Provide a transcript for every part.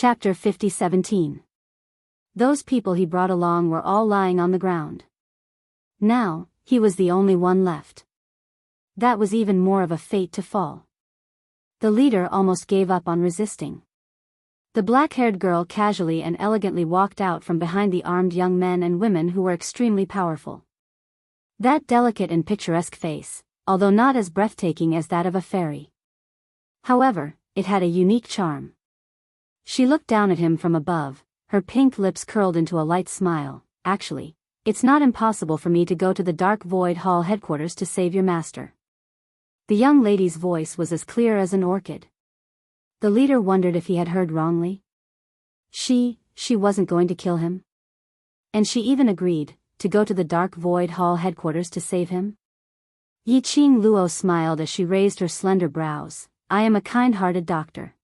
Chapter 50-17. Those people he brought along were all lying on the ground. Now, he was the only one left. That was even more of a fate to fall. The leader almost gave up on resisting. The black-haired girl casually and elegantly walked out from behind the armed young men and women who were extremely powerful. That delicate and picturesque face, although not as breathtaking as that of a fairy. However, it had a unique charm. She looked down at him from above, her pink lips curled into a light smile. Actually, it's not impossible for me to go to the Dark Void Hall headquarters to save your master. The young lady's voice was as clear as an orchid. The leader wondered if he had heard wrongly. She wasn't going to kill him? And she even agreed to go to the Dark Void Hall headquarters to save him? Yiqing Luo smiled as she raised her slender brows. I am a kind-hearted doctor.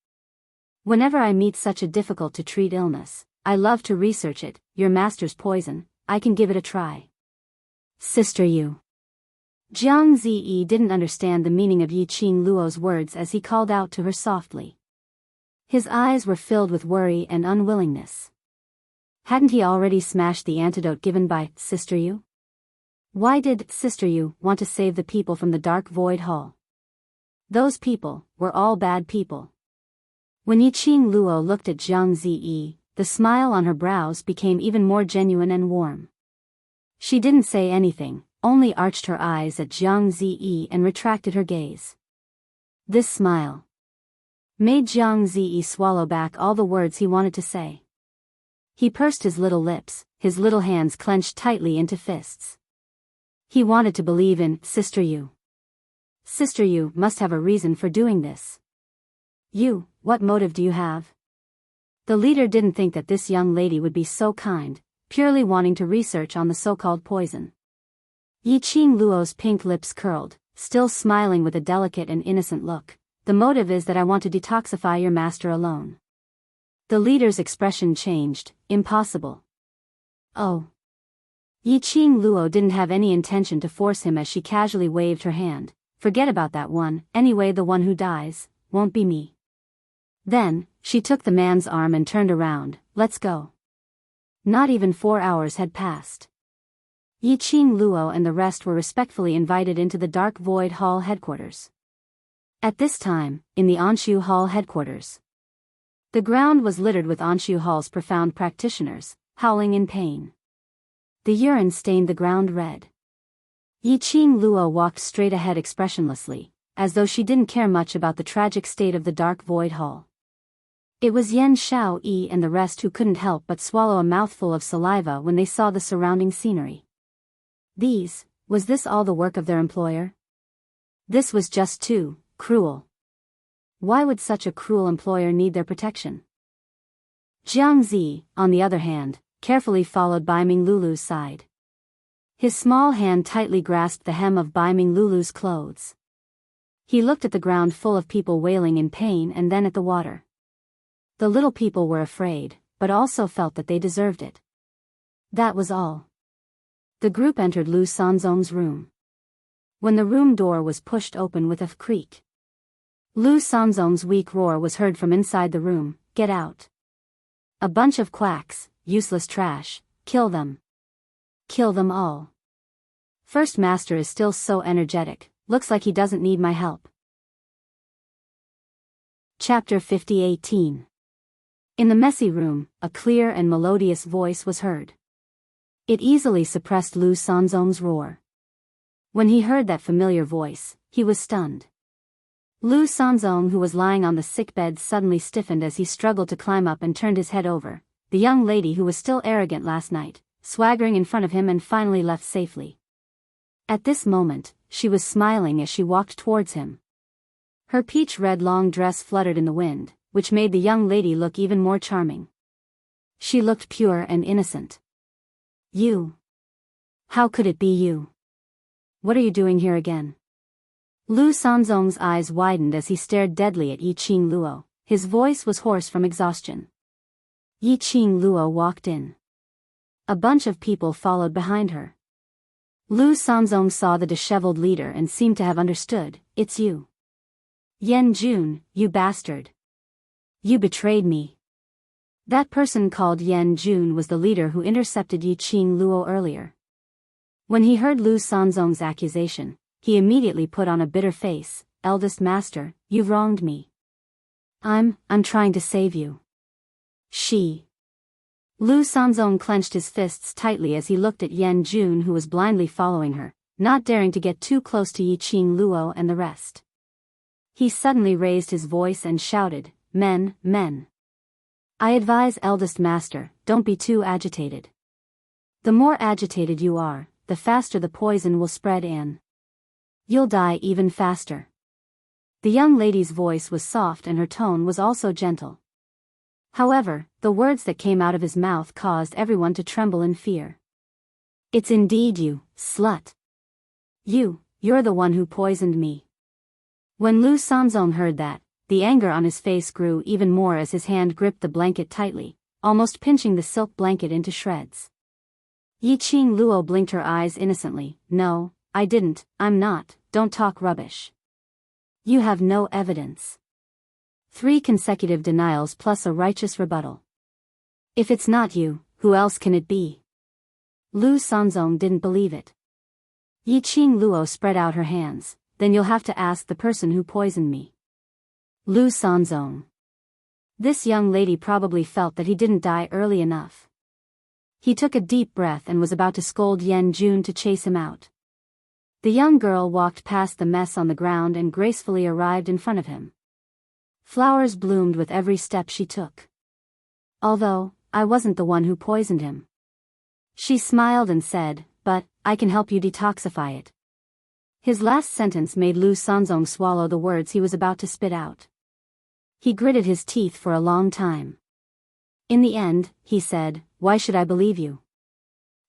Whenever I meet such a difficult-to-treat illness, I love to research it. Your master's poison, I can give it a try. Sister Yu. Jiang Ziyi didn't understand the meaning of Yiqing Luo's words as he called out to her softly. His eyes were filled with worry and unwillingness. Hadn't he already smashed the antidote given by Sister Yu? Why did Sister Yu want to save the people from the Dark Void Hall? Those people were all bad people. When Yiqing Luo looked at Jiang Ziyi, the smile on her brows became even more genuine and warm. She didn't say anything, only arched her eyes at Jiang Ziyi and retracted her gaze. This smile made Jiang Ziyi swallow back all the words he wanted to say. He pursed his little lips, his little hands clenched tightly into fists. He wanted to believe in Sister Yu. Sister Yu must have a reason for doing this. You, what motive do you have? The leader didn't think that this young lady would be so kind, purely wanting to research on the so-called poison. Yiqing Luo's pink lips curled, still smiling with a delicate and innocent look. The motive is that I want to detoxify your master alone. The leader's expression changed. Impossible. Oh. Yiqing Luo didn't have any intention to force him as she casually waved her hand. Forget about that one, anyway the one who dies won't be me. Then, she took the man's arm and turned around. Let's go. Not even 4 hours had passed. Yiqing Luo and the rest were respectfully invited into the Dark Void Hall headquarters. At this time, in the Anshu Hall headquarters, the ground was littered with Anshu Hall's profound practitioners, howling in pain. The urine stained the ground red. Yiqing Luo walked straight ahead expressionlessly, as though she didn't care much about the tragic state of the Dark Void Hall. It was Yan Xiaoyi and the rest who couldn't help but swallow a mouthful of saliva when they saw the surrounding scenery. Was this all the work of their employer? This was just too cruel. Why would such a cruel employer need their protection? Jiang Zi, on the other hand, carefully followed Bai Ming Lulu's side. His small hand tightly grasped the hem of Bai Ming Lulu's clothes. He looked at the ground full of people wailing in pain and then at the water. The little people were afraid, but also felt that they deserved it. That was all. The group entered Lu Sanzong's room. When the room door was pushed open with a creak, Lu Sanzong's weak roar was heard from inside the room. Get out. A bunch of quacks, useless trash, kill them. Kill them all. First Master is still so energetic, looks like he doesn't need my help. Chapter 50-18. In the messy room, a clear and melodious voice was heard. It easily suppressed Lu Sanzong's roar. When he heard that familiar voice, he was stunned. Lu Sanzong, who was lying on the sickbed, suddenly stiffened as he struggled to climb up and turned his head over. The young lady who was still arrogant last night, swaggering in front of him and finally left safely. At this moment, she was smiling as she walked towards him. Her peach-red long dress fluttered in the wind, which made the young lady look even more charming. She looked pure and innocent. You. How could it be you? What are you doing here again? Lu Sanzong's eyes widened as he stared deadly at Yiqing Luo. His voice was hoarse from exhaustion. Yiqing Luo walked in. A bunch of people followed behind her. Lu Sanzong saw the disheveled leader and seemed to have understood. It's you. Yan Jun, you bastard. You betrayed me. That person called Yan Jun was the leader who intercepted Yi Qing Luo earlier. When he heard Lu Sanzong's accusation, he immediately put on a bitter face. Eldest master, you've wronged me. I'm trying to save you. Lu Sanzong clenched his fists tightly as he looked at Yan Jun, who was blindly following her, not daring to get too close to Yi Qing Luo and the rest. He suddenly raised his voice and shouted, Men. I advise eldest master, don't be too agitated. The more agitated you are, the faster the poison will spread and you'll die even faster. The young lady's voice was soft and her tone was also gentle. However, the words that came out of his mouth caused everyone to tremble in fear. It's indeed you, slut. You're the one who poisoned me. When Lu Sanzong heard that, the anger on his face grew even more as his hand gripped the blanket tightly, almost pinching the silk blanket into shreds. Yi Qing Luo blinked her eyes innocently. No, I didn't, I'm not, don't talk rubbish. You have no evidence. 3 consecutive denials plus a righteous rebuttal. If it's not you, who else can it be? Lu Sanzong didn't believe it. Yi Qing Luo spread out her hands. Then you'll have to ask the person who poisoned me. Lu Sanzong. This young lady probably felt that he didn't die early enough. He took a deep breath and was about to scold Yan Jun to chase him out. The young girl walked past the mess on the ground and gracefully arrived in front of him. Flowers bloomed with every step she took. Although, I wasn't the one who poisoned him. She smiled and said, but, I can help you detoxify it. His last sentence made Lu Sanzong swallow the words he was about to spit out. He gritted his teeth for a long time. In the end, he said, why should I believe you?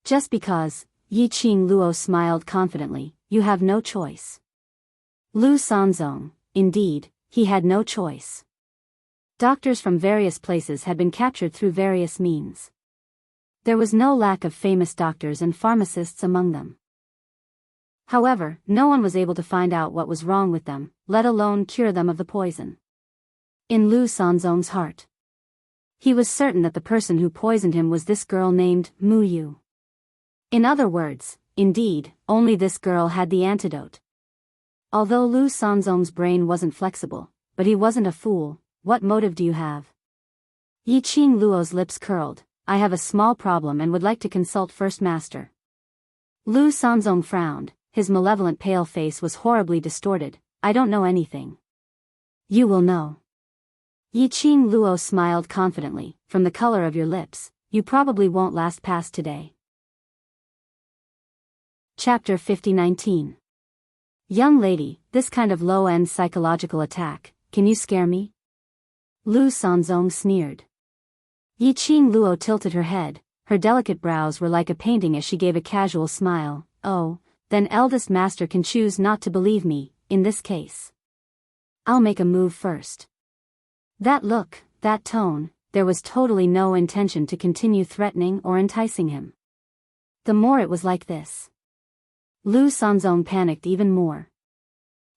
Just because. Yi Qing Luo smiled confidently, you have no choice. Lu Sanzong, indeed, he had no choice. Doctors from various places had been captured through various means. There was no lack of famous doctors and pharmacists among them. However, no one was able to find out what was wrong with them, let alone cure them of the poison. In Lu Sanzong's heart, he was certain that the person who poisoned him was this girl named Mu Yu. In other words, indeed, only this girl had the antidote. Although Lu Sanzong's brain wasn't flexible, but he wasn't a fool. What motive do you have? Yi Qing Luo's lips curled. I have a small problem and would like to consult First Master. Lu Sanzong frowned. His malevolent pale face was horribly distorted. I don't know anything. You will know. Yi Qing Luo smiled confidently. From the color of your lips, you probably won't last past today. Chapter 50-19. Young lady, this kind of low-end psychological attack, can you scare me? Lu Sanzong sneered. Yi Qing Luo tilted her head. Her delicate brows were like a painting as she gave a casual smile. Oh, then eldest master can choose not to believe me, in this case. I'll make a move first. That look, that tone, there was totally no intention to continue threatening or enticing him. The more it was like this, Lu Sanzong panicked even more.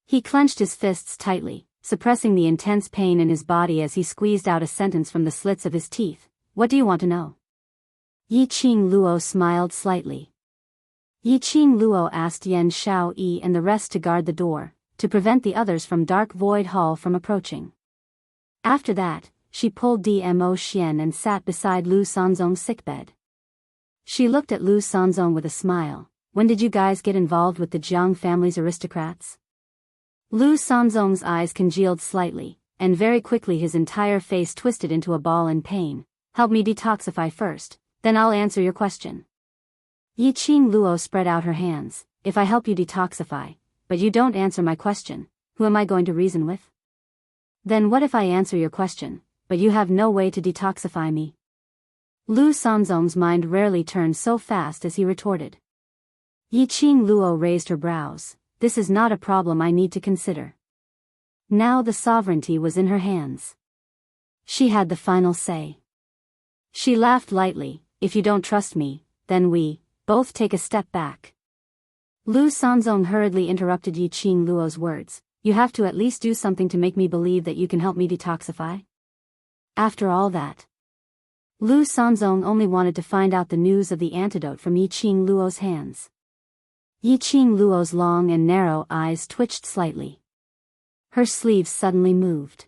He clenched his fists tightly, suppressing the intense pain in his body as he squeezed out a sentence from the slits of his teeth. What do you want to know? Yi Qing Luo smiled slightly. Yi Qing Luo asked Yan Shao Yi and the rest to guard the door, to prevent the others from Dark Void Hall from approaching. After that, she pulled Dmo Xian and sat beside Lu Sanzong's sickbed. She looked at Lu Sanzong with a smile. When did you guys get involved with the Jiang family's aristocrats? Lu Sanzong's eyes congealed slightly, and very quickly his entire face twisted into a ball in pain. Help me detoxify first, then I'll answer your question. Yi Qing Luo spread out her hands. If I help you detoxify, but you don't answer my question, who am I going to reason with? Then what if I answer your question, but you have no way to detoxify me? Lu Sanzong's mind rarely turned so fast as he retorted. Yi Qing Luo raised her brows. This is not a problem I need to consider. Now the sovereignty was in her hands. She had the final say. She laughed lightly. If you don't trust me, then we both take a step back. Lu Sanzong hurriedly interrupted Yi Qing Luo's words. You have to at least do something to make me believe that you can help me detoxify? After all that, Lu Sanzong only wanted to find out the news of the antidote from Yiqing Luo's hands. Yiqing Luo's long and narrow eyes twitched slightly. Her sleeves suddenly moved.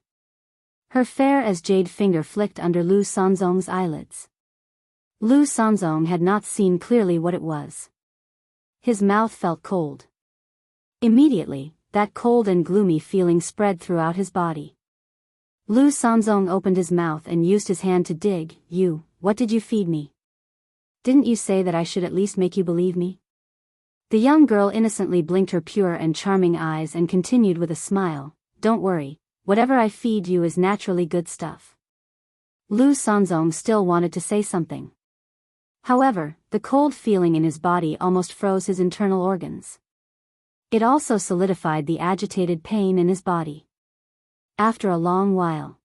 Her fair as jade finger flicked under Lu Sanzong's eyelids. Lu Sanzong had not seen clearly what it was. His mouth felt cold. Immediately, that cold and gloomy feeling spread throughout his body. Lu Sanzong opened his mouth and used his hand to dig. What did you feed me? Didn't you say that I should at least make you believe me? The young girl innocently blinked her pure and charming eyes and continued with a smile, don't worry, whatever I feed you is naturally good stuff. Lu Sanzong still wanted to say something. However, the cold feeling in his body almost froze his internal organs. It also solidified the agitated pain in his body. After a long while.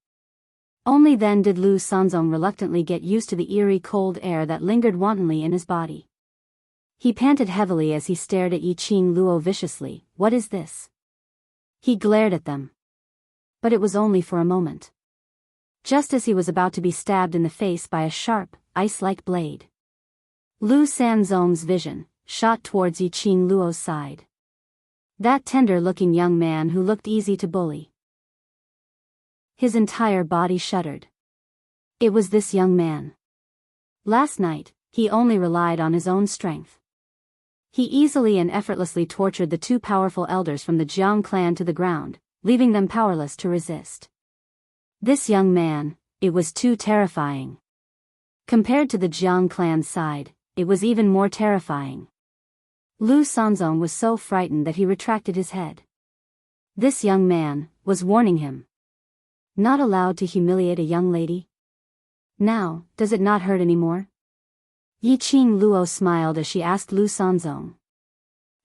Only then did Lu Sanzong reluctantly get used to the eerie cold air that lingered wantonly in his body. He panted heavily as he stared at Yiqing Luo viciously. What is this? He glared at them. But it was only for a moment. Just as he was about to be stabbed in the face by a sharp, ice-like blade. Lu Sanzong's vision shot towards Yiqing Luo's side. That tender-looking young man who looked easy to bully. His entire body shuddered. It was this young man. Last night, he only relied on his own strength. He easily and effortlessly tortured the two powerful elders from the Jiang clan to the ground, leaving them powerless to resist. This young man, it was too terrifying. Compared to the Jiang clan's side, it was even more terrifying. Lu Sanzong was so frightened that he retracted his head. This young man was warning him. Not allowed to humiliate a young lady? Now, does it not hurt anymore? Yiqing Luo smiled as she asked Lu Sanzong.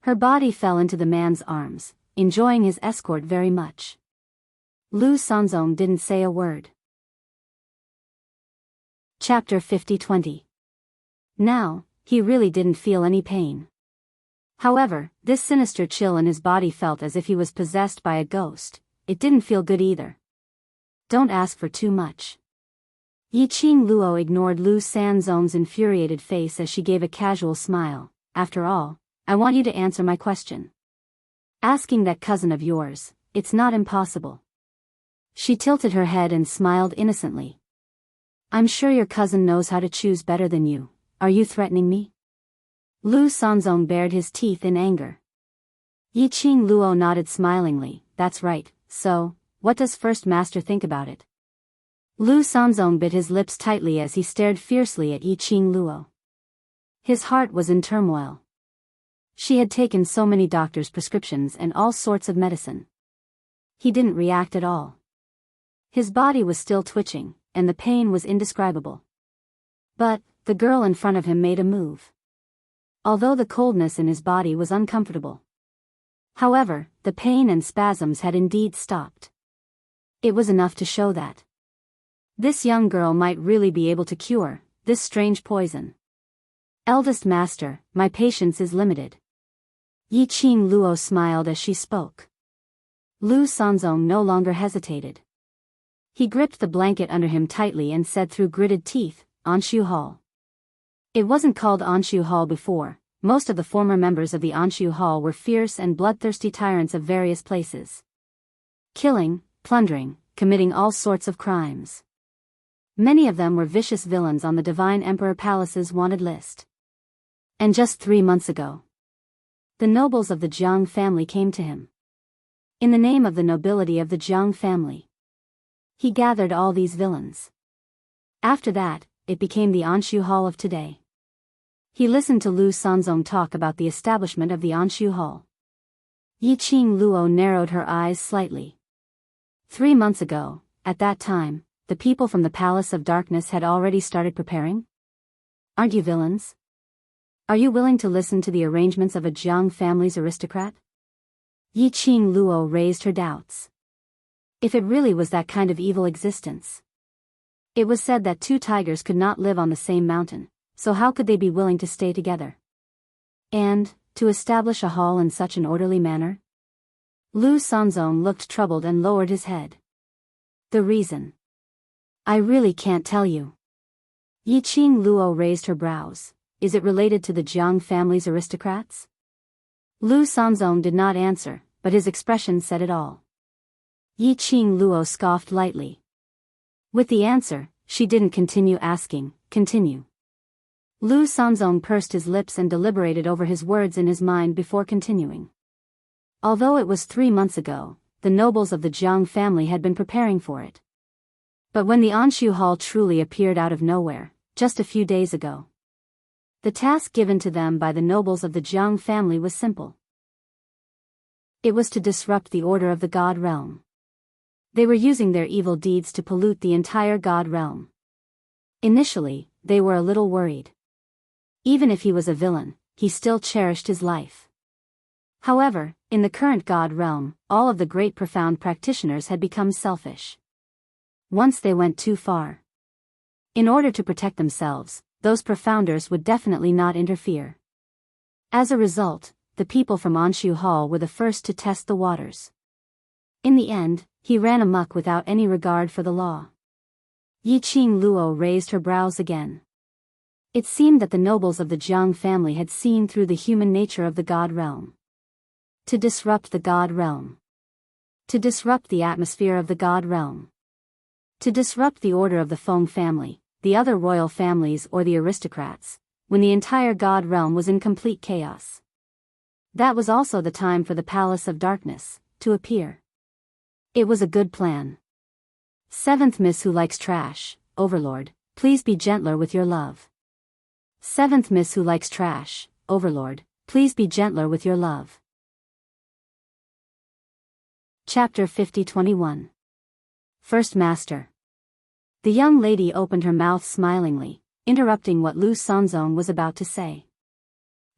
Her body fell into the man's arms, enjoying his escort very much. Lu Sanzong didn't say a word. Chapter 50-20. Now, he really didn't feel any pain. However, this sinister chill in his body felt as if he was possessed by a ghost. It didn't feel good either. Don't ask for too much. Yiqing Luo ignored Lu Sanzong's infuriated face as she gave a casual smile. After all, I want you to answer my question. Asking that cousin of yours, it's not impossible. She tilted her head and smiled innocently. I'm sure your cousin knows how to choose better than you. Are you threatening me? Lu Sanzong bared his teeth in anger. Yiqing Luo nodded smilingly. That's right, so, what does First Master think about it? Lu Sanzong bit his lips tightly as he stared fiercely at Yiqing Luo. His heart was in turmoil. She had taken so many doctors' prescriptions and all sorts of medicine. He didn't react at all. His body was still twitching, and the pain was indescribable. But, the girl in front of him made a move. Although the coldness in his body was uncomfortable. However, the pain and spasms had indeed stopped. It was enough to show that this young girl might really be able to cure this strange poison. Eldest master, my patience is limited. Yiqing Luo smiled as she spoke. Lu Sanzong no longer hesitated. He gripped the blanket under him tightly and said through gritted teeth, Anshu Hall. It wasn't called Anshu Hall before. Most of the former members of the Anshu Hall were fierce and bloodthirsty tyrants of various places. Killing, plundering, committing all sorts of crimes. Many of them were vicious villains on the Divine Emperor Palace's wanted list. And just 3 months ago, the nobles of the Jiang family came to him. In the name of the nobility of the Jiang family, he gathered all these villains. After that, it became the Anshu Hall of today. He listened to Lu Sanzong talk about the establishment of the Anshu Hall. Yiqing Luo narrowed her eyes slightly. 3 months ago, at that time, the people from the Palace of Darkness had already started preparing? Aren't you villains? Are you willing to listen to the arrangements of a Jiang family's aristocrat? Yiqing Luo raised her doubts. If it really was that kind of evil existence. It was said that 2 tigers could not live on the same mountain, so how could they be willing to stay together? And, to establish a hall in such an orderly manner? Lu Sanzong looked troubled and lowered his head. The reason? I really can't tell you. Yi Qing Luo raised her brows. Is it related to the Jiang family's aristocrats? Lu Sanzong did not answer, but his expression said it all. Yi Qing Luo scoffed lightly. With the answer, she didn't continue asking. Continue. Lu Sanzong pursed his lips and deliberated over his words in his mind before continuing. Although it was 3 months ago, the nobles of the Jiang family had been preparing for it. But when the Anshu Hall truly appeared out of nowhere, just a few days ago, the task given to them by the nobles of the Jiang family was simple. It was to disrupt the order of the God realm. They were using their evil deeds to pollute the entire God realm. Initially, they were a little worried. Even if he was a villain, he still cherished his life. However, in the current God realm, all of the great profound practitioners had become selfish. Once they went too far. In order to protect themselves, those profounders would definitely not interfere. As a result, the people from Anshu Hall were the first to test the waters. In the end, he ran amok without any regard for the law. Yi Qing Luo raised her brows again. It seemed that the nobles of the Jiang family had seen through the human nature of the God realm. To disrupt the God realm. To disrupt the atmosphere of the God realm. To disrupt the order of the Feng family, the other royal families or the aristocrats, when the entire God realm was in complete chaos. That was also the time for the Palace of Darkness to appear. It was a good plan. 7th Miss Who Likes Trash, Overlord, please be gentler with your love. 7th Miss Who Likes Trash, Overlord, please be gentler with your love. Chapter 50-21. First Master. The young lady opened her mouth smilingly, interrupting what Lu Sanzong was about to say.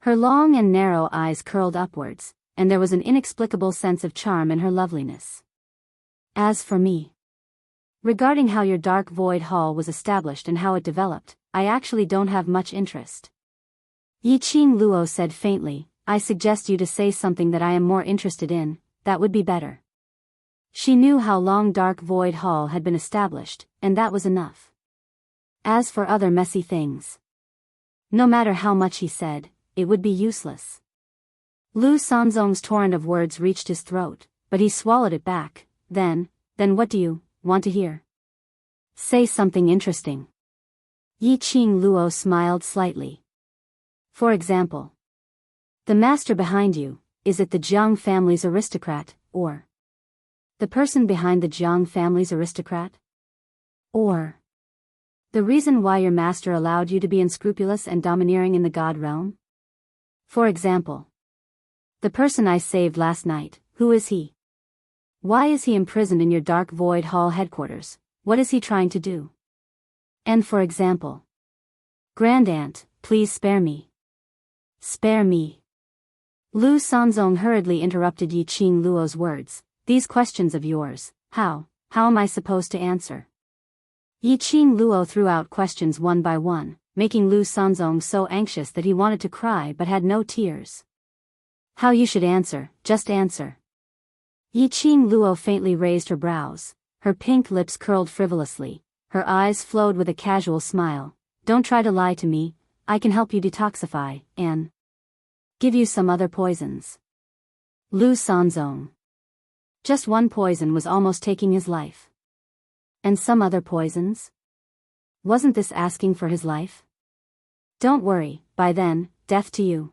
Her long and narrow eyes curled upwards, and there was an inexplicable sense of charm in her loveliness. As for me, regarding how your dark void hall was established and how it developed, I actually don't have much interest. Yi Qing Luo said faintly, I suggest you to say something that I am more interested in, that would be better. She knew how long Dark Void Hall had been established, and that was enough. As for other messy things, no matter how much he said, it would be useless. Lu Sanzong's torrent of words reached his throat, but he swallowed it back. Then what do you want to hear? Say something interesting. Yi Qing Luo smiled slightly. For example, the master behind you, is it the Jiang family's aristocrat, or the person behind the Jiang family's aristocrat? Or the reason why your master allowed you to be unscrupulous and domineering in the God realm? For example, the person I saved last night, who is he? Why is he imprisoned in your Dark Void Hall headquarters? What is he trying to do? And for example, Grand Aunt, please spare me. Spare me. Lu Sanzong hurriedly interrupted Yi Qing Luo's words. These questions of yours, how am I supposed to answer? Yi Qing Luo threw out questions one by one, making Lu Sanzong so anxious that he wanted to cry but had no tears. How you should answer, just answer. Yi Qing Luo faintly raised her brows, her pink lips curled frivolously, her eyes flowed with a casual smile. Don't try to lie to me, I can help you detoxify, and give you some other poisons. Lu Sanzong. Just one poison was almost taking his life. And some other poisons? Wasn't this asking for his life? Don't worry, by then, death to you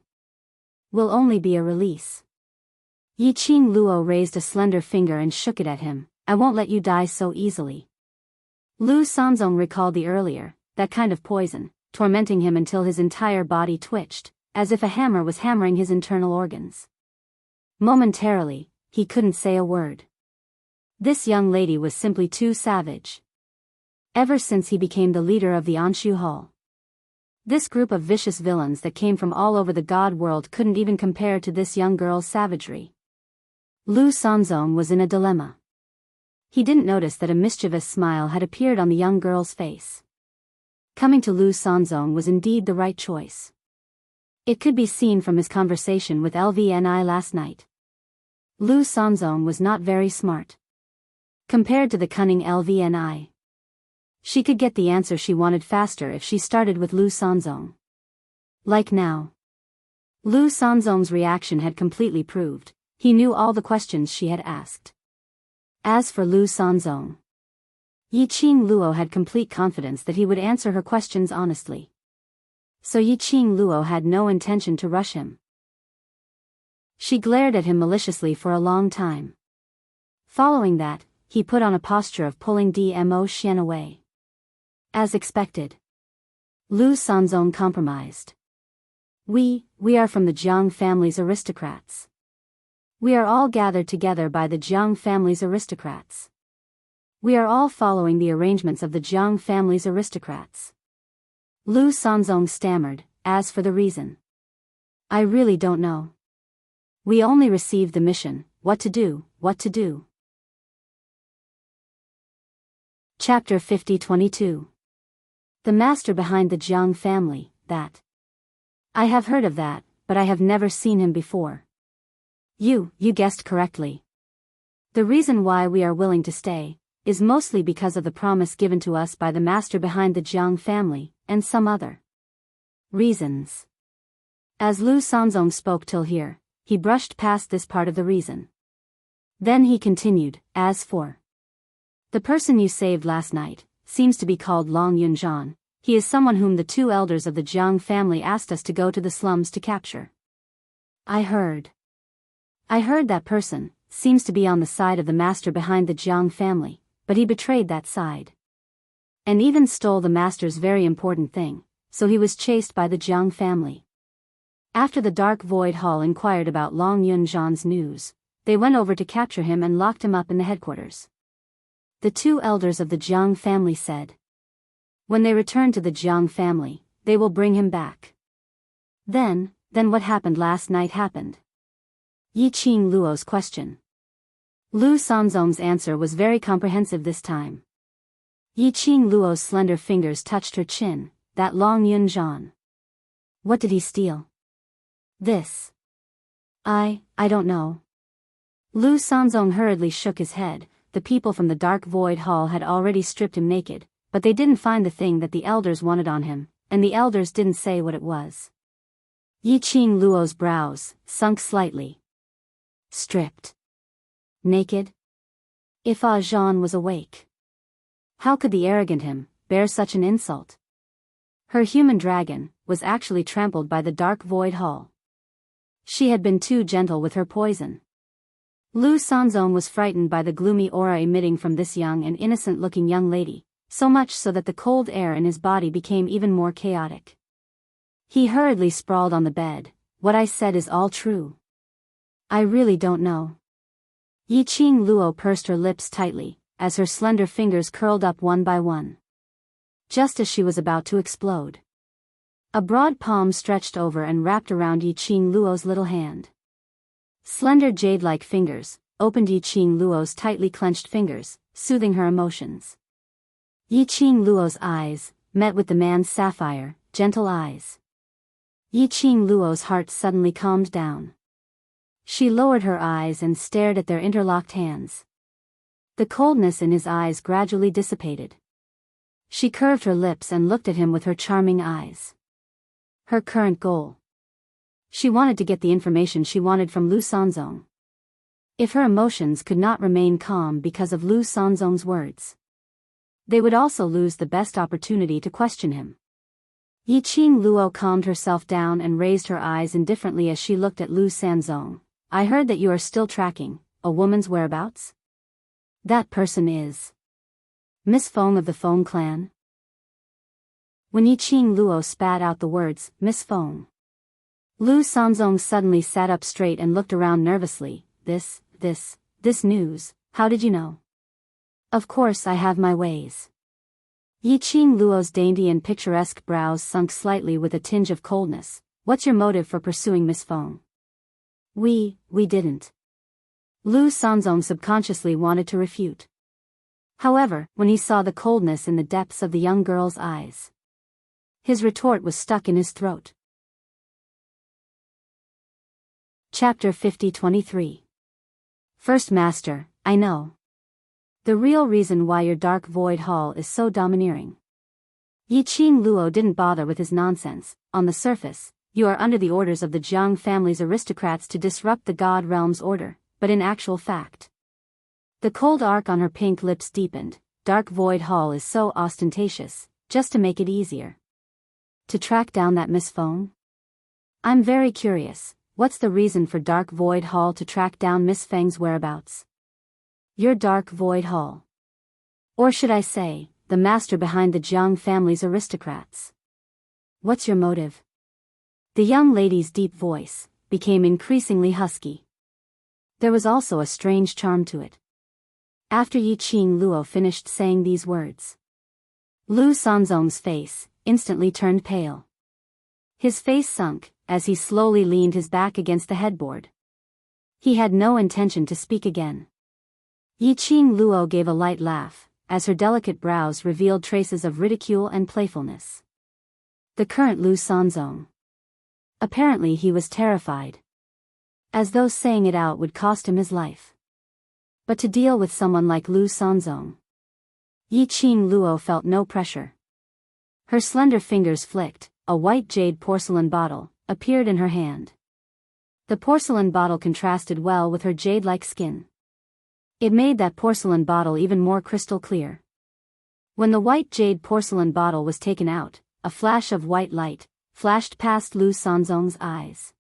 will only be a release. Yi Qing Luo raised a slender finger and shook it at him. I won't let you die so easily. Lu Sanzong recalled the earlier, that kind of poison, tormenting him until his entire body twitched, as if a hammer was hammering his internal organs. Momentarily, he couldn't say a word. This young lady was simply too savage. Ever since he became the leader of the Anshu Hall, this group of vicious villains that came from all over the God world couldn't even compare to this young girl's savagery. Lu Sanzong was in a dilemma. He didn't notice that a mischievous smile had appeared on the young girl's face. Coming to Lu Sanzong was indeed the right choice. It could be seen from his conversation with LVNI last night. Lu Sanzong was not very smart compared to the cunning LVNI. She could get the answer she wanted faster if she started with Lu Sanzong. Like now. Lu Sanzong's reaction had completely proved, he knew all the questions she had asked. As for Lu Sanzong, Yiqing Luo had complete confidence that he would answer her questions honestly. So Yiqing Luo had no intention to rush him. She glared at him maliciously for a long time. Following that, he put on a posture of pulling Dmo Xian away. As expected, Lu Sanzong compromised. We are from the Jiang family's aristocrats. We are all gathered together by the Jiang family's aristocrats. We are all following the arrangements of the Jiang family's aristocrats. Lu Sanzong stammered, as for the reason, I really don't know. We only received the mission, what to do. Chapter 50-22. The master behind the Jiang family, that. I have heard of that, but I have never seen him before. You guessed correctly. The reason why we are willing to stay is mostly because of the promise given to us by the master behind the Jiang family, and some other reasons. As Lu Sanzong spoke till here, he brushed past this part of the reason. Then he continued, as for the person you saved last night, seems to be called Long Yunzhan. He is someone whom the two elders of the Jiang family asked us to go to the slums to capture. I heard that person seems to be on the side of the master behind the Jiang family, but he betrayed that side. And even stole the master's very important thing, so he was chased by the Jiang family. After the Dark Void Hall inquired about Long Yunzhan's news, they went over to capture him and locked him up in the headquarters. The two elders of the Jiang family said, when they return to the Jiang family, they will bring him back. Then what happened last night happened. Yiqing Luo's question. Lu Sanzong's answer was very comprehensive this time. Yiqing Luo's slender fingers touched her chin, that Long Yunzhan. What did he steal? This. I don't know. Lu Sanzong hurriedly shook his head. The people from the Dark Void Hall had already stripped him naked, but they didn't find the thing that the elders wanted on him, and the elders didn't say what it was. Yiqing Luo's brows sunk slightly. Stripped. Naked? If Zhan was awake, how could the arrogant him bear such an insult? Her human dragon was actually trampled by the Dark Void Hall. She had been too gentle with her poison. Lu Sanzong was frightened by the gloomy aura emitting from this young and innocent-looking young lady, so much so that the cold air in his body became even more chaotic. He hurriedly sprawled on the bed. What I said is all true. I really don't know. Yiqing Luo pursed her lips tightly, as her slender fingers curled up one by one. Just as she was about to explode, a broad palm stretched over and wrapped around Yiqing Luo's little hand. Slender jade-like fingers opened Yiqing Luo's tightly clenched fingers, soothing her emotions. Yiqing Luo's eyes met with the man's sapphire, gentle eyes. Yiqing Luo's heart suddenly calmed down. She lowered her eyes and stared at their interlocked hands. The coldness in his eyes gradually dissipated. She curved her lips and looked at him with her charming eyes. Her current goal. She wanted to get the information she wanted from Lu Sanzong. If her emotions could not remain calm because of Lu Sanzong's words, they would also lose the best opportunity to question him. Yiqing Luo calmed herself down and raised her eyes indifferently as she looked at Lu Sanzong. I heard that you are still tracking a woman's whereabouts? That person is Miss Feng of the Feng clan? When Yiqing Luo spat out the words, Miss Feng, Lu Sanzong suddenly sat up straight and looked around nervously. This news, how did you know? Of course I have my ways. Yiqing Luo's dainty and picturesque brows sunk slightly with a tinge of coldness. What's your motive for pursuing Miss Feng? We didn't. Lu Sanzong subconsciously wanted to refute. However, when he saw the coldness in the depths of the young girl's eyes, his retort was stuck in his throat. Chapter 50-23. First Master, I know. The real reason why your dark void hall is so domineering. Yi Qing Luo didn't bother with his nonsense. On the surface, you are under the orders of the Jiang family's aristocrats to disrupt the God Realm's order, but in actual fact. The cold arc on her pink lips deepened. Dark void hall is so ostentatious, just to make it easier. To track down that Miss Feng? I'm very curious, what's the reason for Dark Void Hall to track down Miss Feng's whereabouts? Your Dark Void Hall. Or should I say, the master behind the Jiang family's aristocrats. What's your motive? The young lady's deep voice became increasingly husky. There was also a strange charm to it. After Yi Qing Luo finished saying these words, Lu Sanzong's face instantly turned pale. His face sunk as he slowly leaned his back against the headboard. He had no intention to speak again. Yi Qing Luo gave a light laugh, as her delicate brows revealed traces of ridicule and playfulness. The current Lu Sanzong. Apparently he was terrified. As though saying it out would cost him his life. But to deal with someone like Lu Sanzong, Yi Qing Luo felt no pressure. Her slender fingers flicked, a white jade porcelain bottle appeared in her hand. The porcelain bottle contrasted well with her jade-like skin. It made that porcelain bottle even more crystal clear. When the white jade porcelain bottle was taken out, a flash of white light flashed past Lu Sanzong's eyes.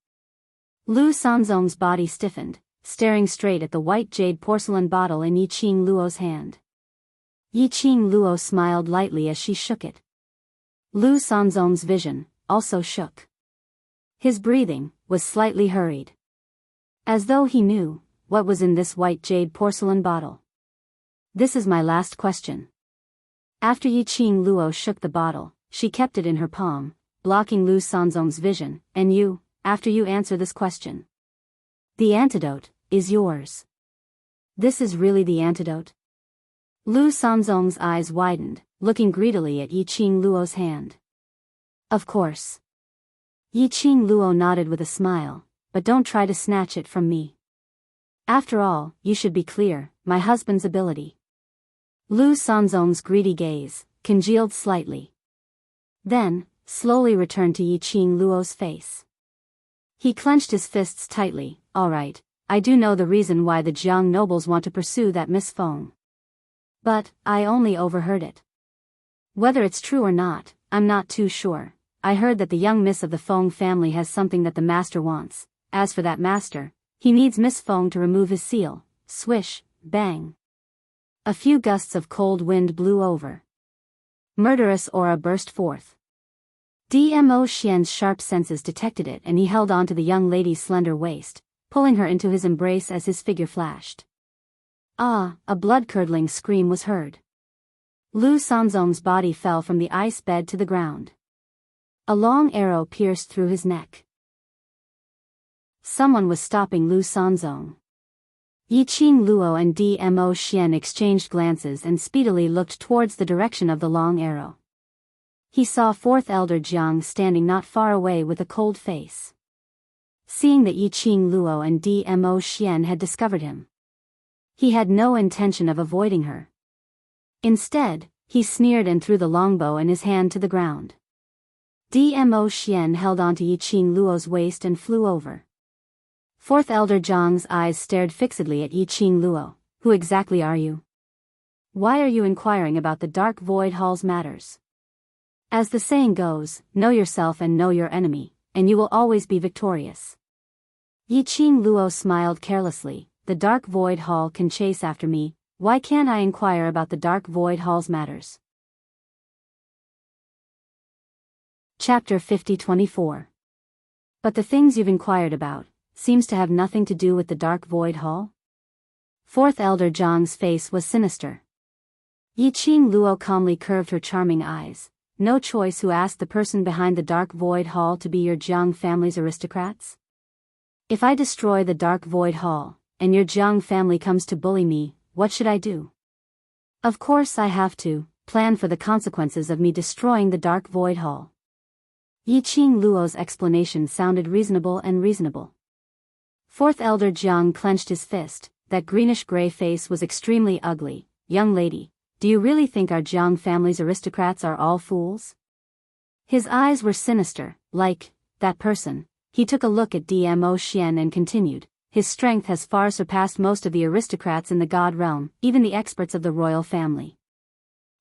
Lu Sanzong's body stiffened, staring straight at the white jade porcelain bottle in Yi Qing Luo's hand. Yi Qing Luo smiled lightly as she shook it. Lu Sanzong's vision also shook. His breathing was slightly hurried. As though he knew what was in this white jade porcelain bottle. This is my last question. After Yi Qing Luo shook the bottle, she kept it in her palm, blocking Lu Sanzong's vision. And you, after you answer this question, the antidote is yours. This is really the antidote? Lu Sanzong's eyes widened, looking greedily at Yi Qing Luo's hand. Of course. Yi Qing Luo nodded with a smile, but don't try to snatch it from me. After all, you should be clear, my husband's ability. Lu Sanzong's greedy gaze congealed slightly. Then, slowly returned to Yi Qing Luo's face. He clenched his fists tightly. All right, I do know the reason why the Jiang nobles want to pursue that Miss Feng. But, I only overheard it. Whether it's true or not, I'm not too sure. I heard that the young miss of the Feng family has something that the master wants. As for that master, he needs Miss Feng to remove his seal. Swish, bang. A few gusts of cold wind blew over. Murderous aura burst forth. Dmo Xian's sharp senses detected it, and he held on to the young lady's slender waist, pulling her into his embrace as his figure flashed. Ah, a blood-curdling scream was heard. Lu Sanzong's body fell from the ice bed to the ground. A long arrow pierced through his neck. Someone was stopping Lu Sanzong. Yi Qing Luo and Dmo Xian exchanged glances and speedily looked towards the direction of the long arrow. He saw fourth elder Jiang standing not far away with a cold face. Seeing that Yi Qing Luo and Dmo Xian had discovered him, he had no intention of avoiding her. Instead, he sneered and threw the longbow in his hand to the ground. Dmo Xian held onto Yi Qing Luo's waist and flew over. Fourth elder Jiang's eyes stared fixedly at Yi Qing Luo. Who exactly are you? Why are you inquiring about the Dark Void Hall's matters? As the saying goes, know yourself and know your enemy, and you will always be victorious. Yi Qing Luo smiled carelessly. The Dark Void Hall can chase after me, why can't I inquire about the Dark Void Hall's matters? Chapter 50-24. But the things you've inquired about seems to have nothing to do with the Dark Void Hall? Fourth elder Jiang's face was sinister. Yi Qing Luo calmly curved her charming eyes. No choice who asked the person behind the Dark Void Hall to be your Jiang family's aristocrats? If I destroy the Dark Void Hall, and your Jiang family comes to bully me, what should I do? Of course I have to plan for the consequences of me destroying the Dark Void Hall. Yi Qing Luo's explanation sounded reasonable. Fourth elder Jiang clenched his fist. That greenish-gray face was extremely ugly, young lady, do you really think our Jiang family's aristocrats are all fools? His eyes were sinister, like that person. He took a look at Dmo Xian and continued, his strength has far surpassed most of the aristocrats in the god realm, even the experts of the royal family.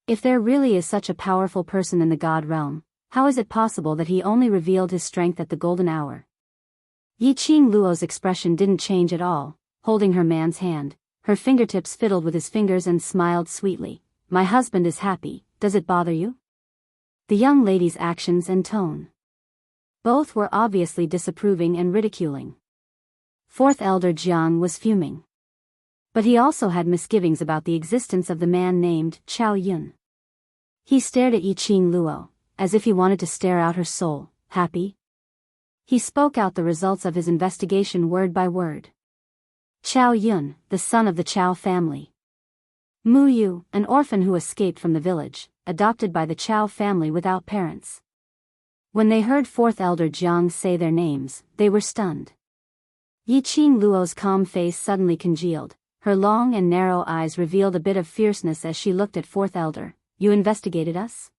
If there really is such a powerful person in the god realm, how is it possible that he only revealed his strength at the golden hour? Yiqing Luo's expression didn't change at all, holding her man's hand, her fingertips fiddled with his fingers and smiled sweetly. My husband is happy, does it bother you? The young lady's actions and tone. Both were obviously disapproving and ridiculing. Fourth Elder Jiang was fuming. But he also had misgivings about the existence of the man named Chao Yun. He stared at Yiqing Luo, as if he wanted to stare out her soul. Happy? He spoke out the results of his investigation word by word. Chao Yun, the son of the Chao family. Mu Yu, an orphan who escaped from the village, adopted by the Chao family without parents. When they heard Fourth Elder Jiang say their names, they were stunned. Yiqing Luo's calm face suddenly congealed, her long and narrow eyes revealed a bit of fierceness as she looked at Fourth Elder. You investigated us?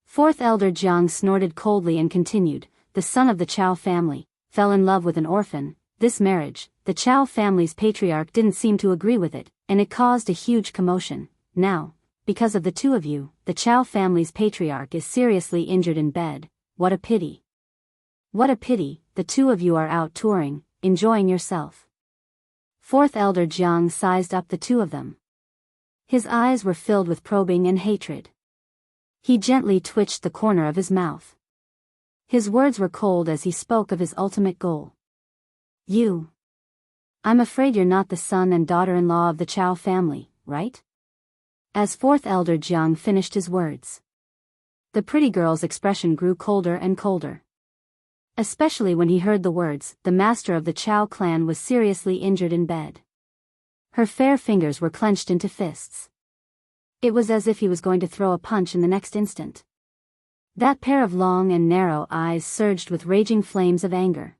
Fourth Elder Jiang snorted coldly and continued, the son of the Chao family, fell in love with an orphan. This marriage, the Chao family's patriarch didn't seem to agree with it, and it caused a huge commotion. Now, because of the two of you, the Chao family's patriarch is seriously injured in bed. What a pity. What a pity, the two of you are out touring, enjoying yourself. Fourth Elder Jiang sized up the two of them. His eyes were filled with probing and hatred. He gently twitched the corner of his mouth. His words were cold as he spoke of his ultimate goal. You. I'm afraid you're not the son and daughter-in-law of the Chao family, right? As Fourth Elder Jiang finished his words, the pretty girl's expression grew colder and colder. Especially when he heard the words, the master of the Chao clan was seriously injured in bed. Her fair fingers were clenched into fists. It was as if he was going to throw a punch in the next instant. That pair of long and narrow eyes surged with raging flames of anger.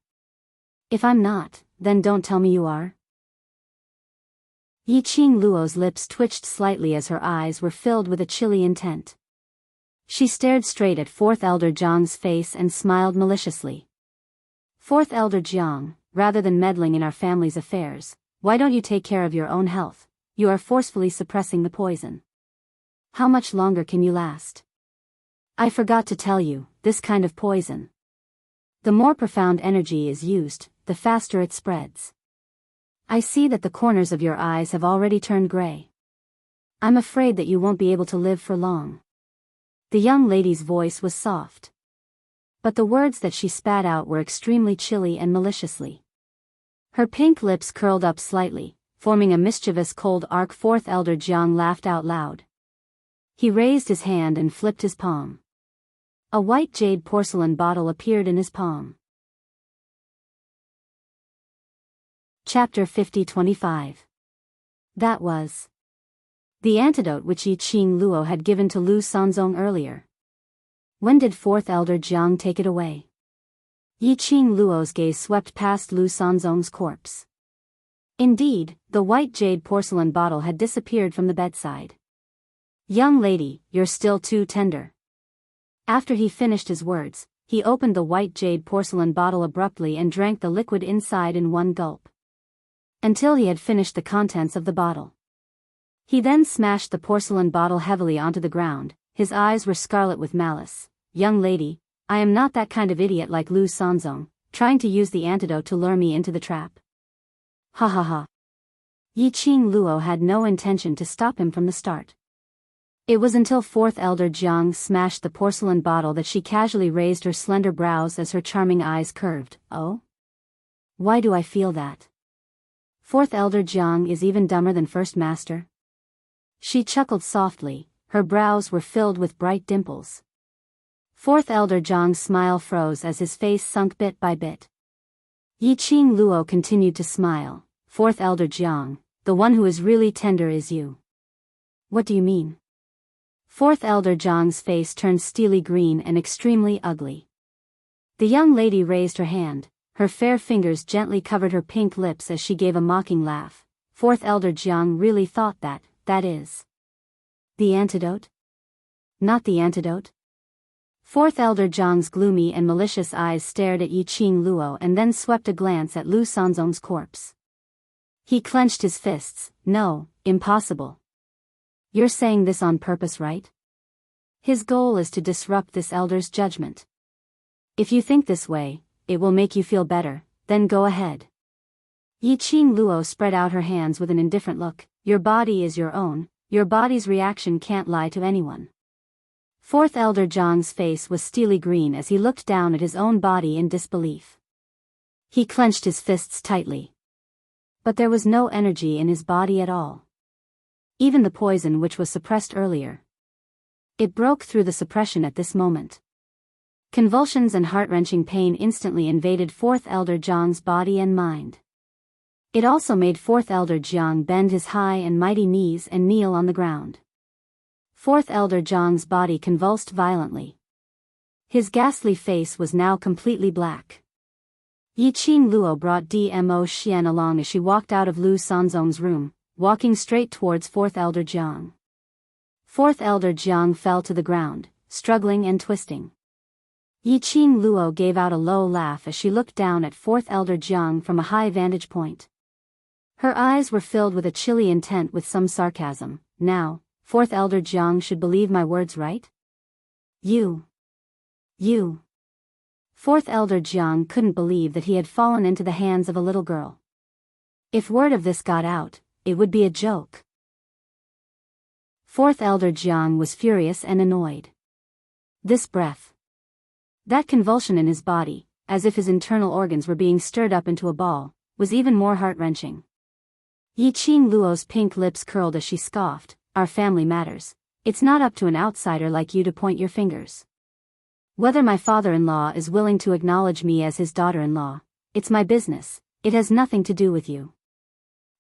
If I'm not, then don't tell me you are. Yiqing Luo's lips twitched slightly as her eyes were filled with a chilly intent. She stared straight at Fourth Elder Jiang's face and smiled maliciously. Fourth Elder Jiang, rather than meddling in our family's affairs, why don't you take care of your own health? You are forcefully suppressing the poison. How much longer can you last? I forgot to tell you, this kind of poison. The more profound energy is used, the faster it spreads. I see that the corners of your eyes have already turned gray. I'm afraid that you won't be able to live for long. The young lady's voice was soft. But the words that she spat out were extremely chilly and maliciously. Her pink lips curled up slightly, forming a mischievous cold arc. Fourth Elder Jiang laughed out loud. He raised his hand and flipped his palm. A white jade porcelain bottle appeared in his palm. Chapter 50-25. That was the antidote which Yiqing Luo had given to Lu Sanzong earlier. When did Fourth Elder Jiang take it away? Yiqing Luo's gaze swept past Lu Sanzong's corpse. Indeed, the white jade porcelain bottle had disappeared from the bedside. Young lady, you're still too tender. After he finished his words, he opened the white jade porcelain bottle abruptly and drank the liquid inside in one gulp. Until he had finished the contents of the bottle. He then smashed the porcelain bottle heavily onto the ground. His eyes were scarlet with malice. Young lady, I am not that kind of idiot like Lu Sanzong, trying to use the antidote to lure me into the trap. Ha ha ha. Yiqing Luo had no intention to stop him from the start. It was until Fourth Elder Jiang smashed the porcelain bottle that she casually raised her slender brows as her charming eyes curved. Oh? Why do I feel that? Fourth Elder Jiang is even dumber than First Master? She chuckled softly, her brows were filled with bright dimples. Fourth Elder Jiang's smile froze as his face sunk bit by bit. Yiqing Luo continued to smile. Fourth Elder Jiang, the one who is really tender is you. What do you mean? Fourth Elder Jiang's face turned steely green and extremely ugly. The young lady raised her hand, her fair fingers gently covered her pink lips as she gave a mocking laugh. Fourth Elder Jiang really thought that, that is. The antidote? Not the antidote? Fourth Elder Zhang's gloomy and malicious eyes stared at Yiqing Luo and then swept a glance at Lu Sanzong's corpse. He clenched his fists. No, impossible. You're saying this on purpose, right? His goal is to disrupt this elder's judgment. If you think this way, it will make you feel better, then go ahead. Yiqing Luo spread out her hands with an indifferent look. Your body is your own, your body's reaction can't lie to anyone. Fourth Elder Zhang's face was steely green as he looked down at his own body in disbelief. He clenched his fists tightly. But there was no energy in his body at all. Even the poison which was suppressed earlier. It broke through the suppression at this moment. Convulsions and heart-wrenching pain instantly invaded Fourth Elder Zhang's body and mind. It also made Fourth Elder Zhang bend his high and mighty knees and kneel on the ground. Fourth Elder Zhang's body convulsed violently. His ghastly face was now completely black. Yiqing Luo brought Dmo Xian along as she walked out of Lu Sanzong's room, walking straight towards Fourth Elder Zhang. Fourth Elder Zhang fell to the ground, struggling and twisting. Yiqing Luo gave out a low laugh as she looked down at Fourth Elder Zhang from a high vantage point. Her eyes were filled with a chilly intent with some sarcasm. Now, Fourth Elder Zhang should believe my words, right? You. Fourth Elder Zhang couldn't believe that he had fallen into the hands of a little girl. If word of this got out, it would be a joke. Fourth Elder Zhang was furious and annoyed. This breath. That convulsion in his body, as if his internal organs were being stirred up into a ball, was even more heart-wrenching. Yiqing Luo's pink lips curled as she scoffed. Our family matters. It's not up to an outsider like you to point your fingers. Whether my father-in-law is willing to acknowledge me as his daughter-in-law, it's my business, it has nothing to do with you.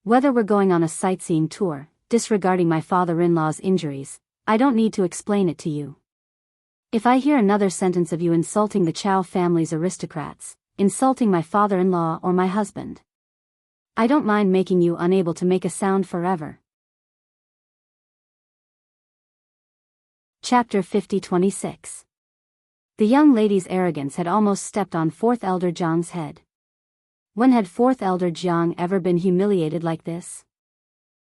Whether we're going on a sightseeing tour, disregarding my father-in-law's injuries, I don't need to explain it to you. If I hear another sentence of you insulting the Chow family's aristocrats, insulting my father-in-law or my husband, I don't mind making you unable to make a sound forever. Chapter 50-26. The young lady's arrogance had almost stepped on Fourth Elder Zhang's head. When had Fourth Elder Zhang ever been humiliated like this?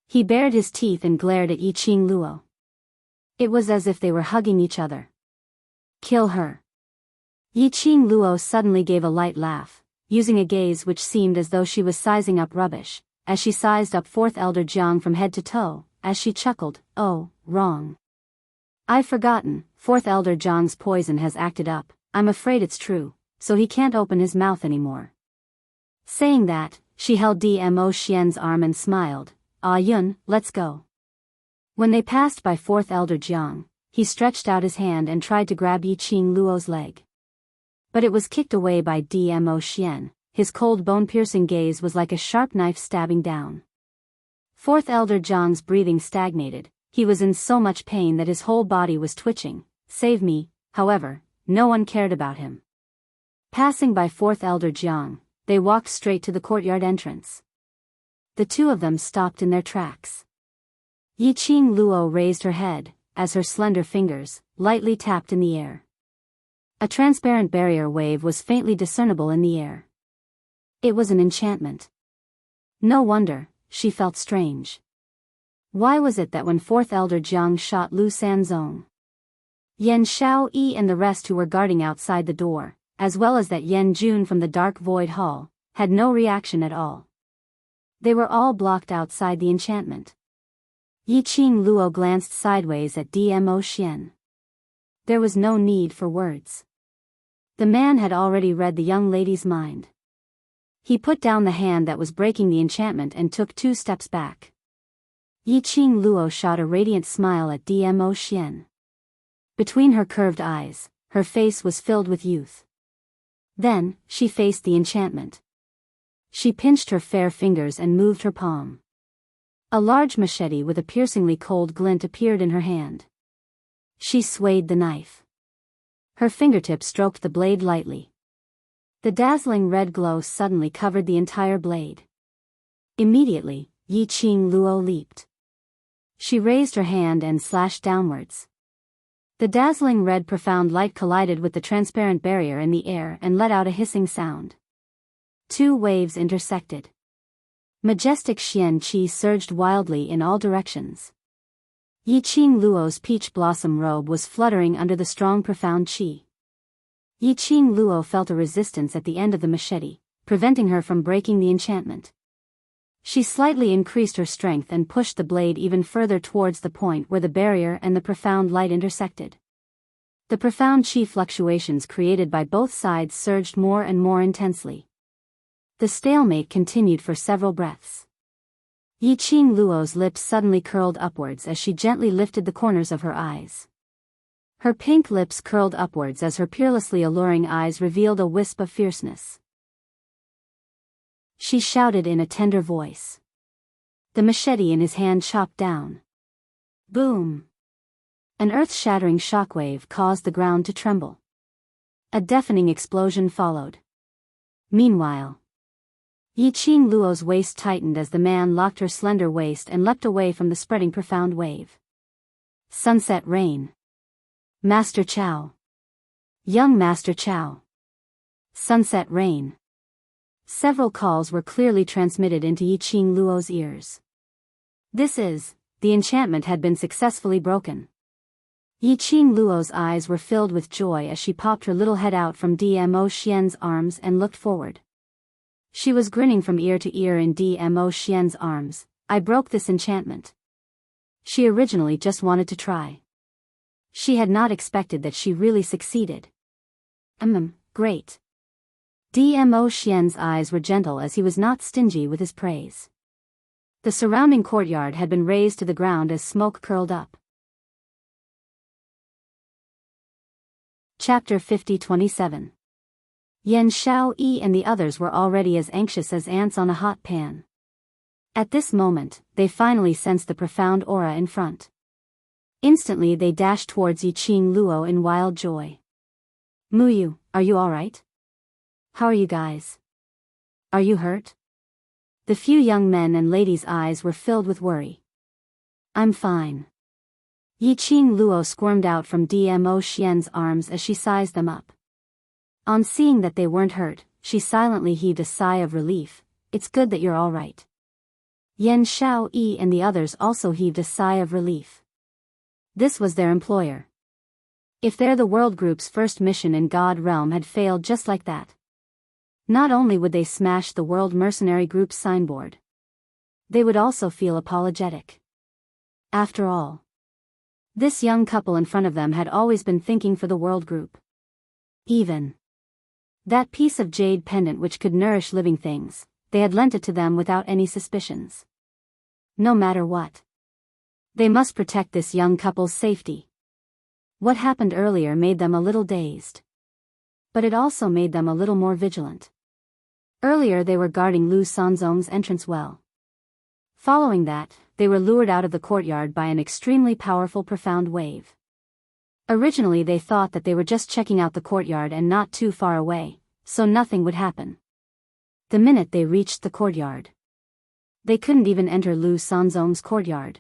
He bared his teeth and glared at Yiqing Luo. It was as if they were hugging each other. Kill her. Yiqing Luo suddenly gave a light laugh, using a gaze which seemed as though she was sizing up rubbish, as she sized up Fourth Elder Zhang from head to toe, as she chuckled, oh, wrong. I've forgotten, Fourth Elder Zhang's poison has acted up, I'm afraid it's true, so he can't open his mouth anymore. Saying that, she held Dmo Xian's arm and smiled, Ah Yun, let's go. When they passed by Fourth Elder Zhang, he stretched out his hand and tried to grab Yiqing Luo's leg. But it was kicked away by Dmo Xian. His cold bone-piercing gaze was like a sharp knife stabbing down. Fourth Elder Zhang's breathing stagnated. He was in so much pain that his whole body was twitching. Save me, however, no one cared about him. Passing by Fourth Elder Zhang, they walked straight to the courtyard entrance. The two of them stopped in their tracks. Yiqing Luo raised her head, as her slender fingers lightly tapped in the air. A transparent barrier wave was faintly discernible in the air. It was an enchantment. No wonder, she felt strange. Why was it that when Fourth Elder Zhang shot Lu Sanzong, Yan Xiaoyi and the rest who were guarding outside the door, as well as that Yan Jun from the Dark Void Hall, had no reaction at all? They were all blocked outside the enchantment. Yiqing Luo glanced sideways at Dmo Xian. There was no need for words. The man had already read the young lady's mind. He put down the hand that was breaking the enchantment and took 2 steps back. Yiqing Luo shot a radiant smile at Dmo Xian. Between her curved eyes, her face was filled with youth. Then, she faced the enchantment. She pinched her fair fingers and moved her palm. A large machete with a piercingly cold glint appeared in her hand. She swayed the knife. Her fingertip stroked the blade lightly. The dazzling red glow suddenly covered the entire blade. Immediately, Yiqing Luo leaped. She raised her hand and slashed downwards. The dazzling red profound light collided with the transparent barrier in the air and let out a hissing sound. Two waves intersected. Majestic Xian Qi surged wildly in all directions. Yiqing Luo's peach blossom robe was fluttering under the strong profound qi. Yiqing Luo felt a resistance at the end of the machete, preventing her from breaking the enchantment. She slightly increased her strength and pushed the blade even further towards the point where the barrier and the profound light intersected. The profound qi fluctuations created by both sides surged more and more intensely. The stalemate continued for several breaths. Yiqing Luo's lips suddenly curled upwards as she gently lifted the corners of her eyes. Her pink lips curled upwards as her peerlessly alluring eyes revealed a wisp of fierceness. She shouted in a tender voice. The machete in his hand chopped down. Boom! An earth-shattering shockwave caused the ground to tremble. A deafening explosion followed. Meanwhile, Yiqing Luo's waist tightened as the man locked her slender waist and leapt away from the spreading profound wave. Sunset Rain. Master Chow. Young Master Chow. Sunset Rain. Several calls were clearly transmitted into Yiqing Luo's ears. The enchantment had been successfully broken. Yiqing Luo's eyes were filled with joy as she popped her little head out from Dmo Xian's arms and looked forward. She was grinning from ear to ear in Dmo Xian's arms. I broke this enchantment. She originally just wanted to try. She had not expected that she really succeeded. Great. Dmo Xian's eyes were gentle as he was not stingy with his praise. The surrounding courtyard had been razed to the ground as smoke curled up. Chapter 50-27. Yan Xiaoyi and the others were already as anxious as ants on a hot pan. At this moment, they finally sensed the profound aura in front. Instantly they dashed towards Yiqing Luo in wild joy. Muyu, are you alright? How are you guys? Are you hurt? The few young men and ladies' eyes were filled with worry. I'm fine. Yiqing Luo squirmed out from Dmo Xian's arms as she sized them up. On seeing that they weren't hurt, she silently heaved a sigh of relief. It's good that you're all right. Yan Xiaoyi and the others also heaved a sigh of relief. This was their employer. If the World Group's first mission in God Realm had failed just like that, not only would they smash the World Mercenary Group's signboard, they would also feel apologetic. After all, this young couple in front of them had always been thinking for the World Group. Even that piece of jade pendant which could nourish living things, they had lent it to them without any suspicions. No matter what, they must protect this young couple's safety. What happened earlier made them a little dazed. But it also made them a little more vigilant. Earlier they were guarding Lu Sanzong's entrance well. Following that, they were lured out of the courtyard by an extremely powerful profound wave. Originally they thought that they were just checking out the courtyard and not too far away, so nothing would happen. The minute they reached the courtyard, they couldn't even enter Lu Sanzong's courtyard.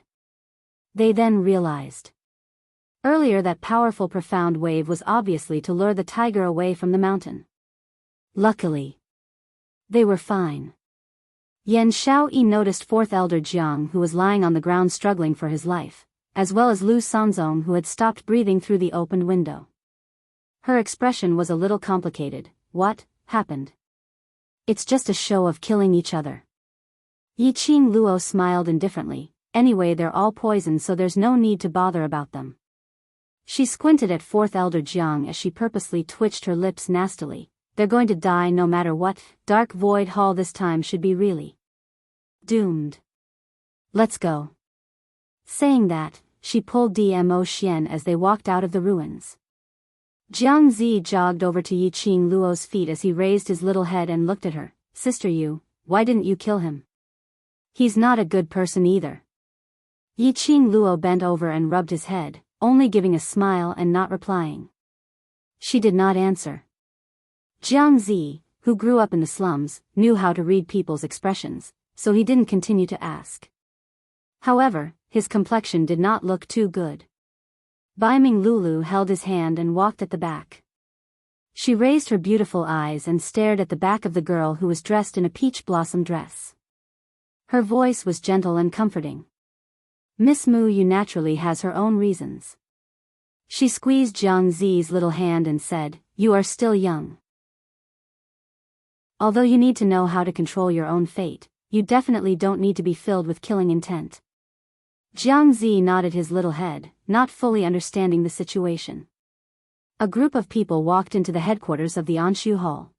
They then realized. Earlier that powerful profound wave was obviously to lure the tiger away from the mountain. Luckily, they were fine. Yan Xiaoyi noticed fourth elder Jiang who was lying on the ground struggling for his life, as well as Lu Sanzong who had stopped breathing through the opened window. Her expression was a little complicated. What happened? It's just a show of killing each other. Yiqing Luo smiled indifferently. Anyway, they're all poisoned, so there's no need to bother about them. She squinted at fourth elder Jiang as she purposely twitched her lips nastily. They're going to die no matter what. Dark Void Hall this time should be really doomed. Let's go. Saying that, she pulled Dmo Xian as they walked out of the ruins. Jiang Zi jogged over to Yiqing Luo's feet as he raised his little head and looked at her. Sister Yu, why didn't you kill him? He's not a good person either. Yiqing Luo bent over and rubbed his head, only giving a smile and not replying. She did not answer. Jiang Zi, who grew up in the slums, knew how to read people's expressions, so he didn't continue to ask. However, his complexion did not look too good. Beiming Lulu held his hand and walked at the back. She raised her beautiful eyes and stared at the back of the girl who was dressed in a peach blossom dress. Her voice was gentle and comforting. Miss Mu Yu naturally has her own reasons. She squeezed Jiang Zi's little hand and said, "You are still young. Although you need to know how to control your own fate, you definitely don't need to be filled with killing intent." Jiang Zi nodded his little head, not fully understanding the situation. A group of people walked into the headquarters of the Anshu Hall.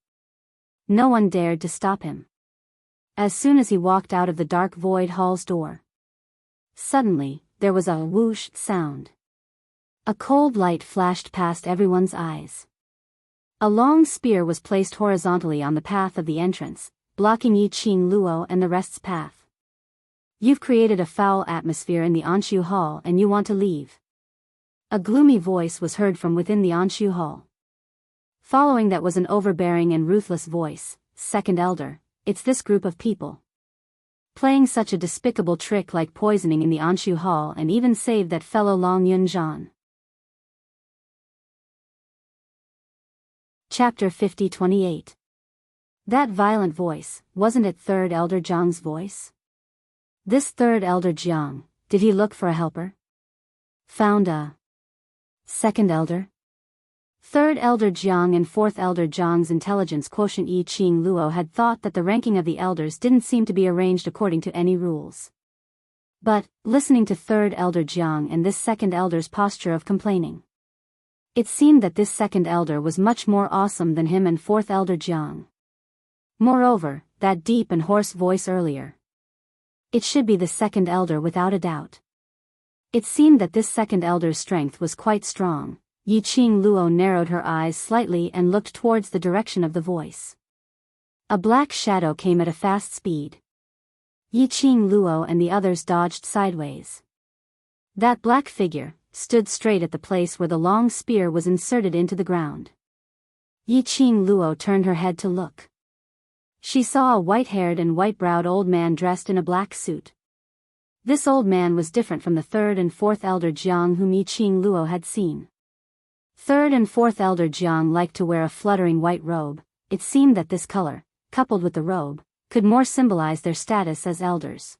No one dared to stop him. As soon as he walked out of the dark void hall's door, suddenly, there was a whoosh sound. A cold light flashed past everyone's eyes. A long spear was placed horizontally on the path of the entrance, blocking Yi Qing Luo and the rest's path. "You've created a foul atmosphere in the Anshu Hall and you want to leave." A gloomy voice was heard from within the Anshu Hall. Following that was an overbearing and ruthless voice, "Second Elder, it's this group of people playing such a despicable trick like poisoning in the Anshu Hall and even saved that fellow Long Yunzhan." Chapter 50-28. That violent voice, wasn't it Third Elder Jiang's voice? This Third Elder Jiang, did he look for a helper? Found a Second Elder? Third Elder Jiang and Fourth Elder Jiang's intelligence quotient Yi Qing Luo had thought that the ranking of the elders didn't seem to be arranged according to any rules. But, listening to Third Elder Jiang and this Second Elder's posture of complaining, it seemed that this Second Elder was much more awesome than him and Fourth Elder Jiang. Moreover, that deep and hoarse voice earlier, it should be the Second Elder without a doubt. It seemed that this Second Elder's strength was quite strong. Yi Qing Luo narrowed her eyes slightly and looked towards the direction of the voice. A black shadow came at a fast speed. Yi Qing Luo and the others dodged sideways. That black figure stood straight at the place where the long spear was inserted into the ground. Yi Qing Luo turned her head to look. She saw a white-haired and white-browed old man dressed in a black suit. This old man was different from the Third and Fourth Elder Jiang whom Yi Qing Luo had seen. Third and Fourth Elder Jiang liked to wear a fluttering white robe. It seemed that this color, coupled with the robe, could more symbolize their status as elders.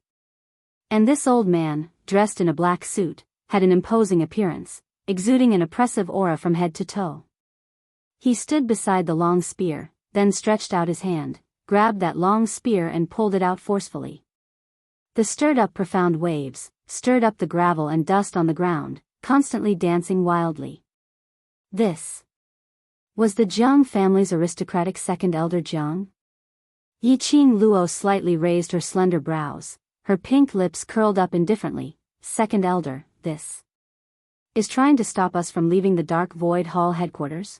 And this old man, dressed in a black suit, had an imposing appearance, exuding an oppressive aura from head to toe. He stood beside the long spear, then stretched out his hand, grabbed that long spear and pulled it out forcefully. The stirred-up profound waves stirred up the gravel and dust on the ground, constantly dancing wildly. This was the Jiang family's aristocratic Second Elder Jiang? Yi Qing Luo slightly raised her slender brows, her pink lips curled up indifferently. "Second Elder, this is trying to stop us from leaving the Dark Void Hall headquarters?"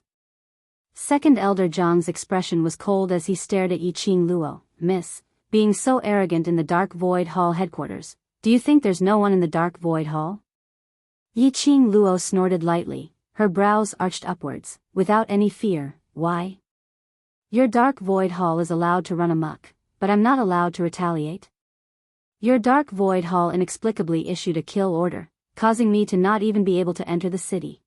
Second Elder Jiang's expression was cold as he stared at Yi Qing Luo. "Miss, being so arrogant in the Dark Void Hall headquarters, do you think there's no one in the Dark Void Hall?" Yi Qing Luo snorted lightly, her brows arched upwards, without any fear. "Why? Your Dark Void Hall is allowed to run amok, but I'm not allowed to retaliate? Your Dark Void Hall inexplicably issued a kill order, causing me to not even be able to enter the city.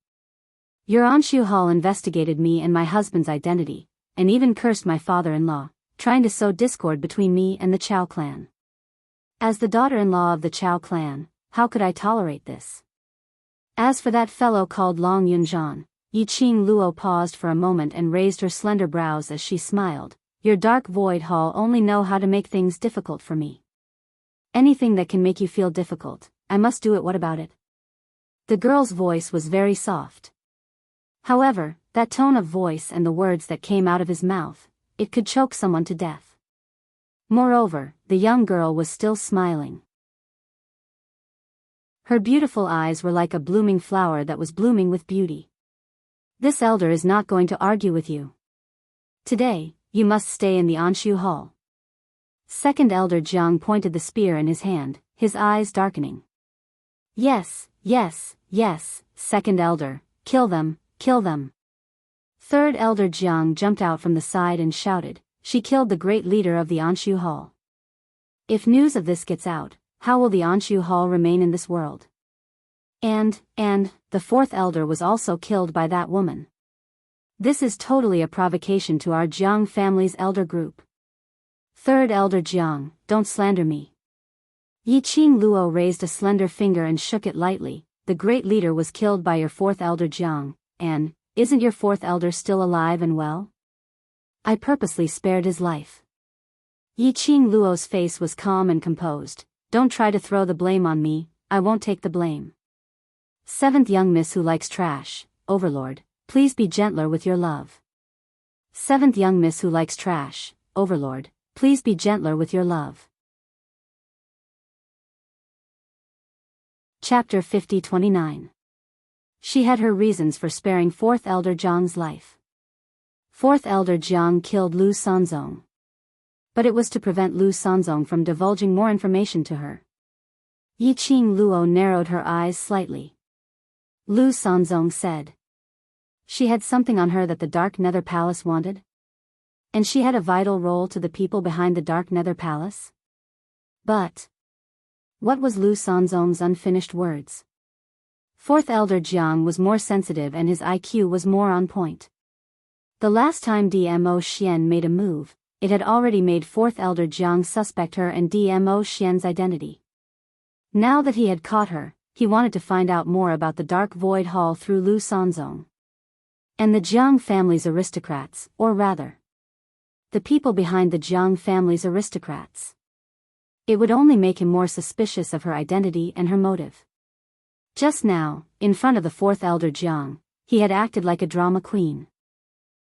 Your Anshu Hall investigated me and my husband's identity, and even cursed my father-in-law, trying to sow discord between me and the Chao clan. As the daughter-in-law of the Chao clan, how could I tolerate this? As for that fellow called Long Yunzhan," Yi Qing Luo paused for a moment and raised her slender brows as she smiled. "Your Dark Void Hall only know how to make things difficult for me. Anything that can make you feel difficult, I must do it. What about it?" The girl's voice was very soft. However, that tone of voice and the words that came out of his mouth, it could choke someone to death. Moreover, the young girl was still smiling. Her beautiful eyes were like a blooming flower that was blooming with beauty. "This elder is not going to argue with you. Today, you must stay in the Anshu Hall." Second Elder Jiang pointed the spear in his hand, his eyes darkening. "Yes, yes, yes, Second Elder, kill them, kill them." Third Elder Jiang jumped out from the side and shouted, "She killed the great leader of the Anshu Hall. If news of this gets out, how will the Anshu Hall remain in this world? And, the fourth elder was also killed by that woman. This is totally a provocation to our Jiang family's elder group. Third elder Jiang, don't slander me. Yi Qing Luo raised a slender finger and shook it lightly. The great leader was killed by your fourth elder Jiang, and, isn't your fourth elder still alive and well? I purposely spared his life. Yi Qing Luo's face was calm and composed. Don't try to throw the blame on me, I won't take the blame. Seventh young miss who likes trash, Overlord, please be gentler with your love. Seventh young miss who likes trash, Overlord, please be gentler with your love. Chapter 50-29. She had her reasons for sparing fourth elder Jiang's life. Fourth elder Jiang killed Lu Sanzong. But it was to prevent Lu Sanzong from divulging more information to her. Yi Qing Luo narrowed her eyes slightly. Lu Sanzong said. She had something on her that the Dark Nether Palace wanted? And she had a vital role to the people behind the Dark Nether Palace? But what was Lu Sanzong's unfinished words? Fourth elder Jiang was more sensitive and his IQ was more on point. The last time DMO Xian made a move, it had already made fourth elder Jiang suspect her and DMO Xian's identity. Now that he had caught her, he wanted to find out more about the Dark Void Hall through Lu Sanzong. And the Jiang family's aristocrats, or rather, the people behind the Jiang family's aristocrats. It would only make him more suspicious of her identity and her motive. Just now, in front of the fourth elder Jiang, he had acted like a drama queen.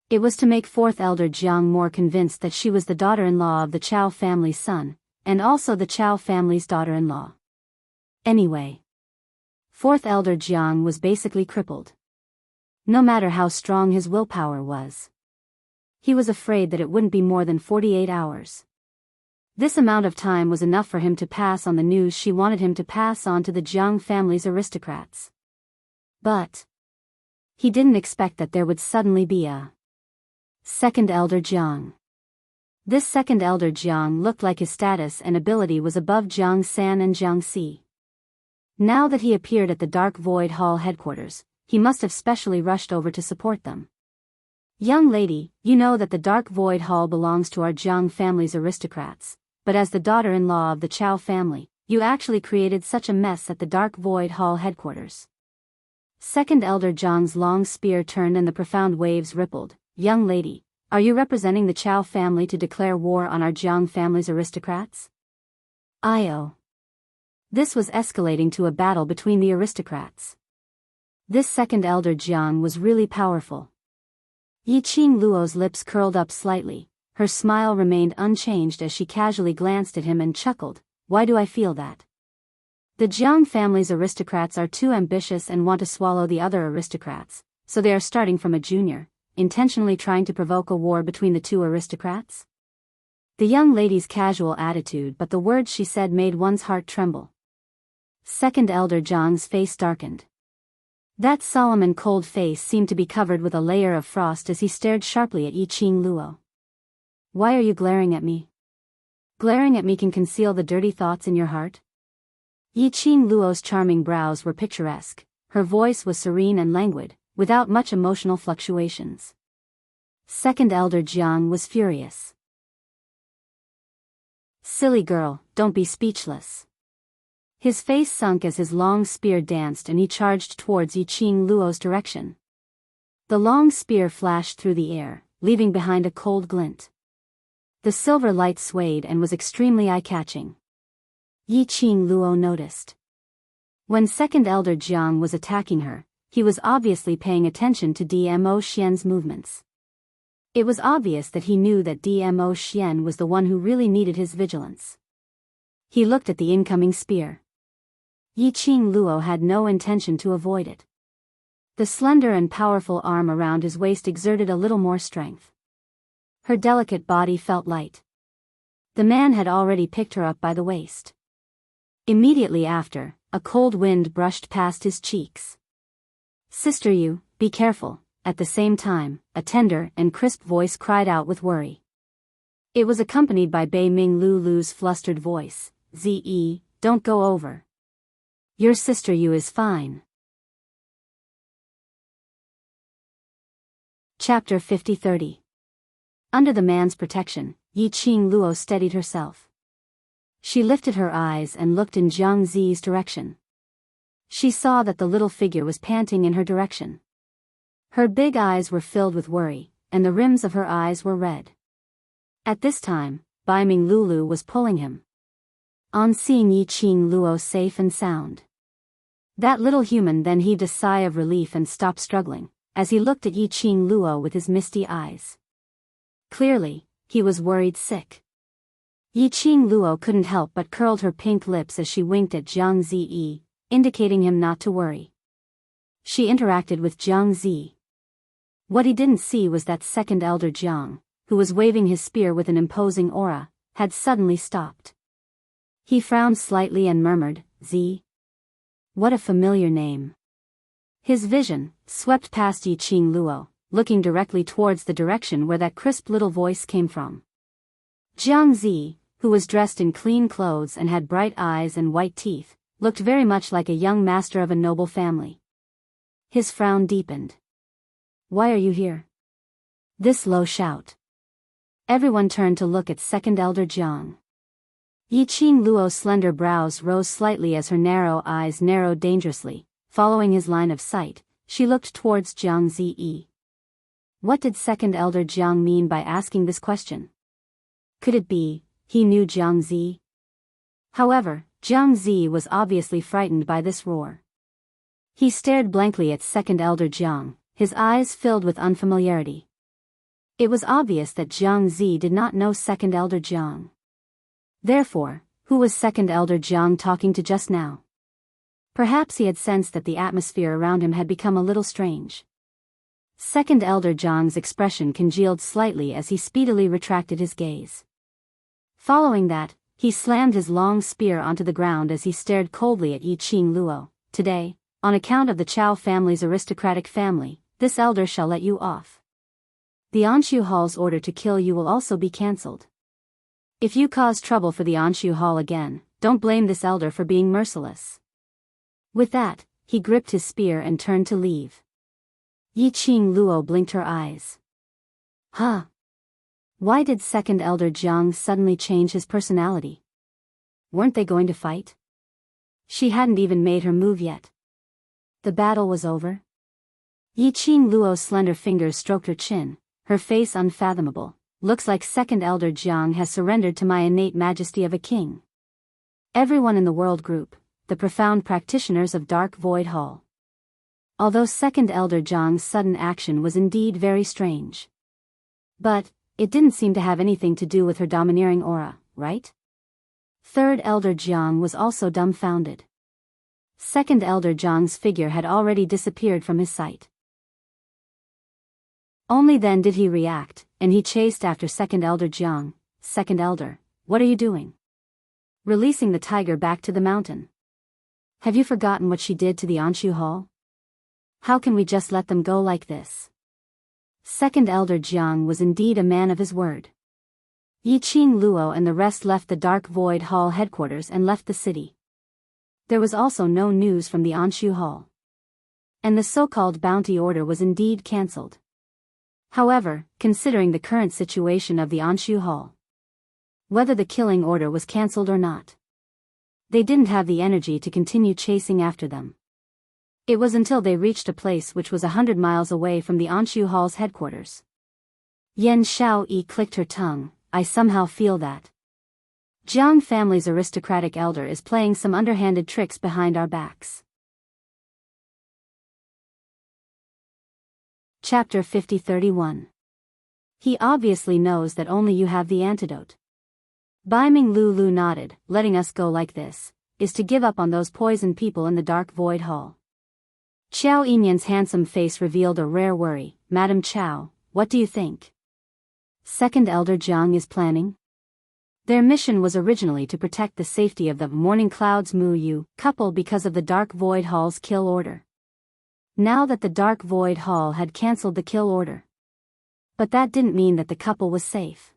It was to make fourth elder Jiang more convinced that she was the daughter-in-law of the Chao family's son, and also the Chao family's daughter-in-law. Anyway, fourth elder Jiang was basically crippled. No matter how strong his willpower was, he was afraid that it wouldn't be more than 48 hours. This amount of time was enough for him to pass on the news she wanted him to pass on to the Jiang family's aristocrats. But he didn't expect that there would suddenly be a second elder Jiang. This second elder Jiang looked like his status and ability was above Jiang San and Jiang Si. Now that he appeared at the Dark Void Hall headquarters, he must have specially rushed over to support them. Young lady, you know that the Dark Void Hall belongs to our Jiang family's aristocrats, but as the daughter-in-law of the Chao family, you actually created such a mess at the Dark Void Hall headquarters. Second elder Jiang's long spear turned and the profound waves rippled. Young lady, are you representing the Chao family to declare war on our Jiang family's aristocrats? Io. This was escalating to a battle between the aristocrats. This second elder Jiang was really powerful. Yi Qing Luo's lips curled up slightly, her smile remained unchanged as she casually glanced at him and chuckled. Why do I feel that? The Jiang family's aristocrats are too ambitious and want to swallow the other aristocrats, so they are starting from a junior, intentionally trying to provoke a war between the two aristocrats? The young lady's casual attitude, but the words she said made one's heart tremble. Second elder Jiang's face darkened. That solemn and cold face seemed to be covered with a layer of frost as he stared sharply at Yi Qing Luo. Why are you glaring at me? Glaring at me can conceal the dirty thoughts in your heart? Yi Qing Luo's charming brows were picturesque, her voice was serene and languid, without much emotional fluctuations. Second elder Jiang was furious. Silly girl, don't be speechless. His face sunk as his long spear danced and he charged towards Yi Qing Luo's direction. The long spear flashed through the air, leaving behind a cold glint. The silver light swayed and was extremely eye-catching. Yi Qing Luo noticed. When second elder Jiang was attacking her, he was obviously paying attention to DMO Xian's movements. It was obvious that he knew that DMO Xian was the one who really needed his vigilance. He looked at the incoming spear. Yi Qing Luo had no intention to avoid it. The slender and powerful arm around his waist exerted a little more strength. Her delicate body felt light. The man had already picked her up by the waist. Immediately after, a cold wind brushed past his cheeks. Sister, you, be careful. At the same time, a tender and crisp voice cried out with worry. It was accompanied by Bei Ming Lulu's flustered voice. Ze, don't go over. Your sister Yu is fine. Chapter 50-30. Under the man's protection, Yi Qing Luo steadied herself. She lifted her eyes and looked in Jiang Zi's direction. She saw that the little figure was panting in her direction. Her big eyes were filled with worry, and the rims of her eyes were red. At this time, Bai Ming Lulu was pulling him. On seeing Yi Qing Luo safe and sound, that little human then heaved a sigh of relief and stopped struggling, as he looked at Yi Qing Luo with his misty eyes. Clearly, he was worried sick. Yi Qing Luo couldn't help but curled her pink lips as she winked at Jiang Zi, indicating him not to worry. She interacted with Jiang Zi. What he didn't see was that second elder Jiang, who was waving his spear with an imposing aura, had suddenly stopped. He frowned slightly and murmured, "Zi? What a familiar name." His vision swept past Yi Qing Luo, looking directly towards the direction where that crisp little voice came from. Jiang Zi, who was dressed in clean clothes and had bright eyes and white teeth, looked very much like a young master of a noble family. His frown deepened. "Why are you here?" This low shout. Everyone turned to look at second elder Jiang. Yi Qing Luo's slender brows rose slightly as her narrow eyes narrowed dangerously. Following his line of sight, she looked towards Jiang Zi. What did second elder Jiang mean by asking this question? Could it be he knew Jiang Zi? However, Jiang Zi was obviously frightened by this roar. He stared blankly at second elder Jiang, his eyes filled with unfamiliarity. It was obvious that Jiang Zi did not know second elder Jiang. Therefore, who was second elder Jiang talking to just now? Perhaps he had sensed that the atmosphere around him had become a little strange. Second elder Jiang's expression congealed slightly as he speedily retracted his gaze. Following that, he slammed his long spear onto the ground as he stared coldly at Yi Qing Luo. "Today, on account of the Chao family's aristocratic family, this elder shall let you off. The Anshu Hall's order to kill you will also be cancelled. If you cause trouble for the Anshu Hall again, don't blame this elder for being merciless." With that, he gripped his spear and turned to leave. Yi Qing Luo blinked her eyes. Huh? Why did second elder Jiang suddenly change his personality? Weren't they going to fight? She hadn't even made her move yet. The battle was over? Yi Qing Luo's slender fingers stroked her chin, her face unfathomable. "Looks like second elder Jiang has surrendered to my innate majesty of a king." Everyone in the world group, the profound practitioners of Dark Void Hall. Although second elder Jiang's sudden action was indeed very strange. But, it didn't seem to have anything to do with her domineering aura, right? Third elder Jiang was also dumbfounded. Second elder Jiang's figure had already disappeared from his sight. Only then did he react, and he chased after second elder Jiang. "Second elder, what are you doing?" "Releasing the tiger back to the mountain." "Have you forgotten what she did to the Anshu Hall? How can we just let them go like this?" Second elder Jiang was indeed a man of his word. Yi Qing Luo and the rest left the Dark Void Hall headquarters and left the city. There was also no news from the Anshu Hall. And the so-called bounty order was indeed cancelled. However, considering the current situation of the Anshu Hall, whether the killing order was cancelled or not, they didn't have the energy to continue chasing after them. It was until they reached a place which was 100 miles away from the Anshu Hall's headquarters. Yan Xiaoyi clicked her tongue. "I somehow feel that Jiang family's aristocratic elder is playing some underhanded tricks behind our backs." Chapter 50-31. He obviously knows that only you have the antidote. Bai Ming Lulu nodded. "Letting us go like this is to give up on those poisoned people in the Dark Void Hall." Qiao Yinyan's handsome face revealed a rare worry. "Madam Qiao, what do you think? Second elder Jiang is planning?" Their mission was originally to protect the safety of the Morning Cloud's Mu Yu couple because of the Dark Void Hall's kill order. Now that the Dark Void Hall had cancelled the kill order. But that didn't mean that the couple was safe.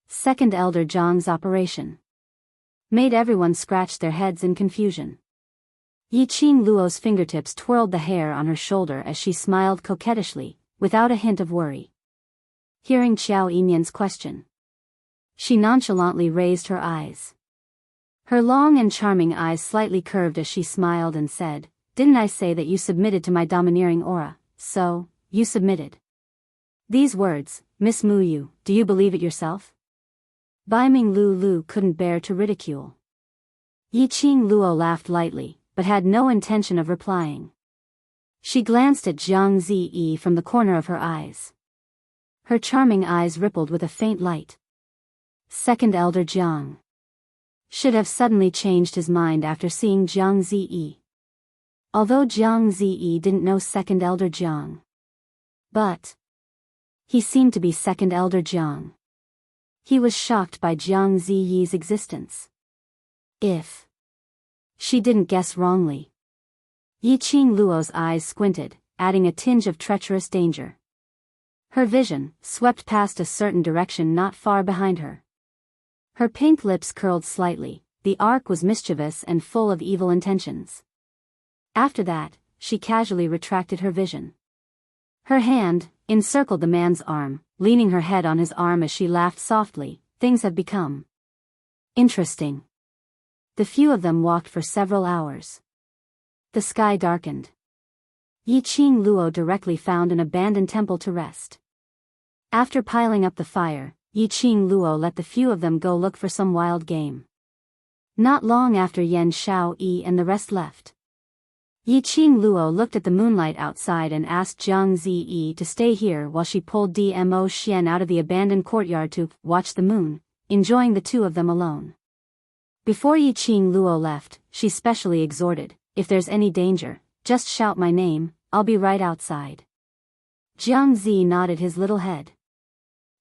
Second elder Jiang's operation. made everyone scratch their heads in confusion. Yiqing Luo's fingertips twirled the hair on her shoulder as she smiled coquettishly, without a hint of worry. Hearing Qiao Yinyan's question, she nonchalantly raised her eyes. Her long and charming eyes slightly curved as she smiled and said, "Didn't I say that you submitted to my domineering aura? So, you submitted." These words, Miss Mu Yu, do you believe it yourself? Baiming Lu couldn't bear to ridicule. Yiqing Luo laughed lightly, but had no intention of replying. She glanced at Jiang Ziyi from the corner of her eyes. Her charming eyes rippled with a faint light. Second Elder Jiang should have suddenly changed his mind after seeing Jiang Ziyi. Although Jiang Ziyi didn't know Second Elder Jiang, but he seemed to be Second Elder Jiang. He was shocked by Jiang Ziyi's existence. If she didn't guess wrongly. Yiqing Luo's eyes squinted, adding a tinge of treacherous danger. Her vision swept past a certain direction not far behind her. Her pink lips curled slightly, the arc was mischievous and full of evil intentions. After that, she casually retracted her vision. Her hand encircled the man's arm, leaning her head on his arm as she laughed softly. Things have become interesting. The few of them walked for several hours. The sky darkened. Yiqing Luo directly found an abandoned temple to rest. After piling up the fire, Yiqing Luo let the few of them go look for some wild game. Not long after Yan Shaoyi and the rest left, Yiqing Luo looked at the moonlight outside and asked Jiang Ziyi to stay here while she pulled Dmo Xian out of the abandoned courtyard to watch the moon, enjoying the two of them alone. Before Yiqing Luo left, she specially exhorted, "If there's any danger, just shout my name, I'll be right outside." Jiang Zi nodded his little head.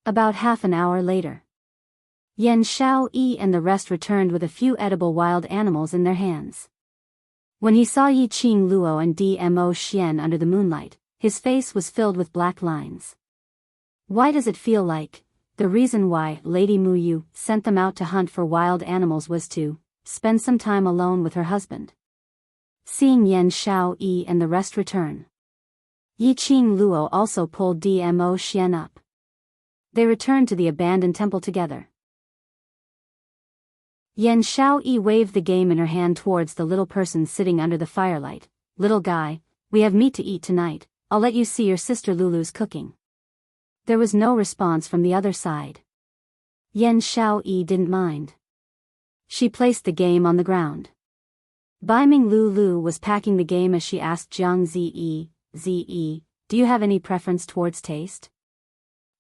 About half an hour later, Yan Shaoyi and the rest returned with a few edible wild animals in their hands. When he saw Yiqing Luo and Dmo Xian under the moonlight, his face was filled with black lines. Why does it feel like the reason why Lady Mu Yu sent them out to hunt for wild animals was to spend some time alone with her husband? Seeing Yan Shaoyi and the rest return, Yiqing Luo also pulled Dmo Xian up. They returned to the abandoned temple together. Yan Shaoyi waved the game in her hand towards the little person sitting under the firelight. "Little guy, we have meat to eat tonight, I'll let you see your sister Lulu's cooking." There was no response from the other side. Yan Shaoyi didn't mind. She placed the game on the ground. Baiming Lulu was packing the game as she asked Jiang Ziyi, "Do you have any preference towards taste?"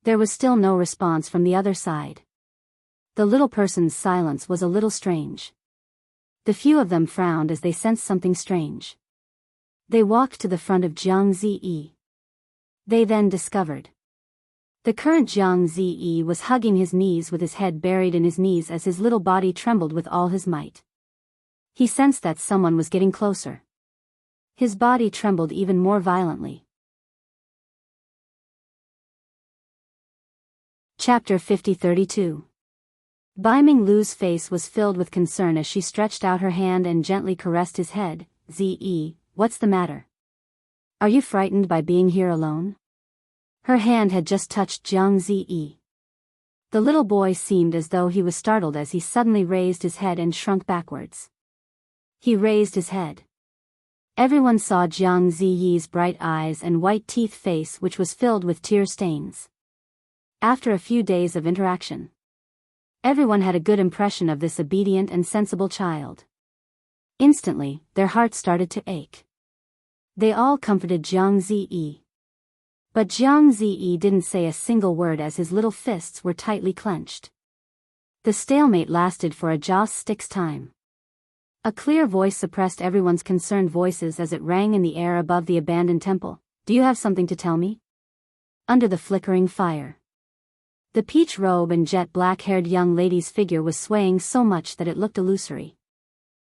There was still no response from the other side. The little person's silence was a little strange. The few of them frowned as they sensed something strange. They walked to the front of Jiang Ziyi. They then discovered the current Jiang Ziyi was hugging his knees with his head buried in his knees as his little body trembled with all his might. He sensed that someone was getting closer. His body trembled even more violently. Chapter 50-32. Baiming Lu's face was filled with concern as she stretched out her hand and gently caressed his head. "Zi, what's the matter? Are you frightened by being here alone?" Her hand had just touched Jiang Ziyi. The little boy seemed as though he was startled as he suddenly raised his head and shrunk backwards. He raised his head. Everyone saw Jiang Ziyi's bright eyes and white teeth face, which was filled with tear stains. After a few days of interaction, everyone had a good impression of this obedient and sensible child. Instantly, their hearts started to ache. They all comforted Jiang Ziyi. But Jiang Ziyi didn't say a single word as his little fists were tightly clenched. The stalemate lasted for a joss stick's time. A clear voice suppressed everyone's concerned voices as it rang in the air above the abandoned temple. "Do you have something to tell me?" Under the flickering fire, the peach robe and jet black-haired young lady's figure was swaying so much that it looked illusory.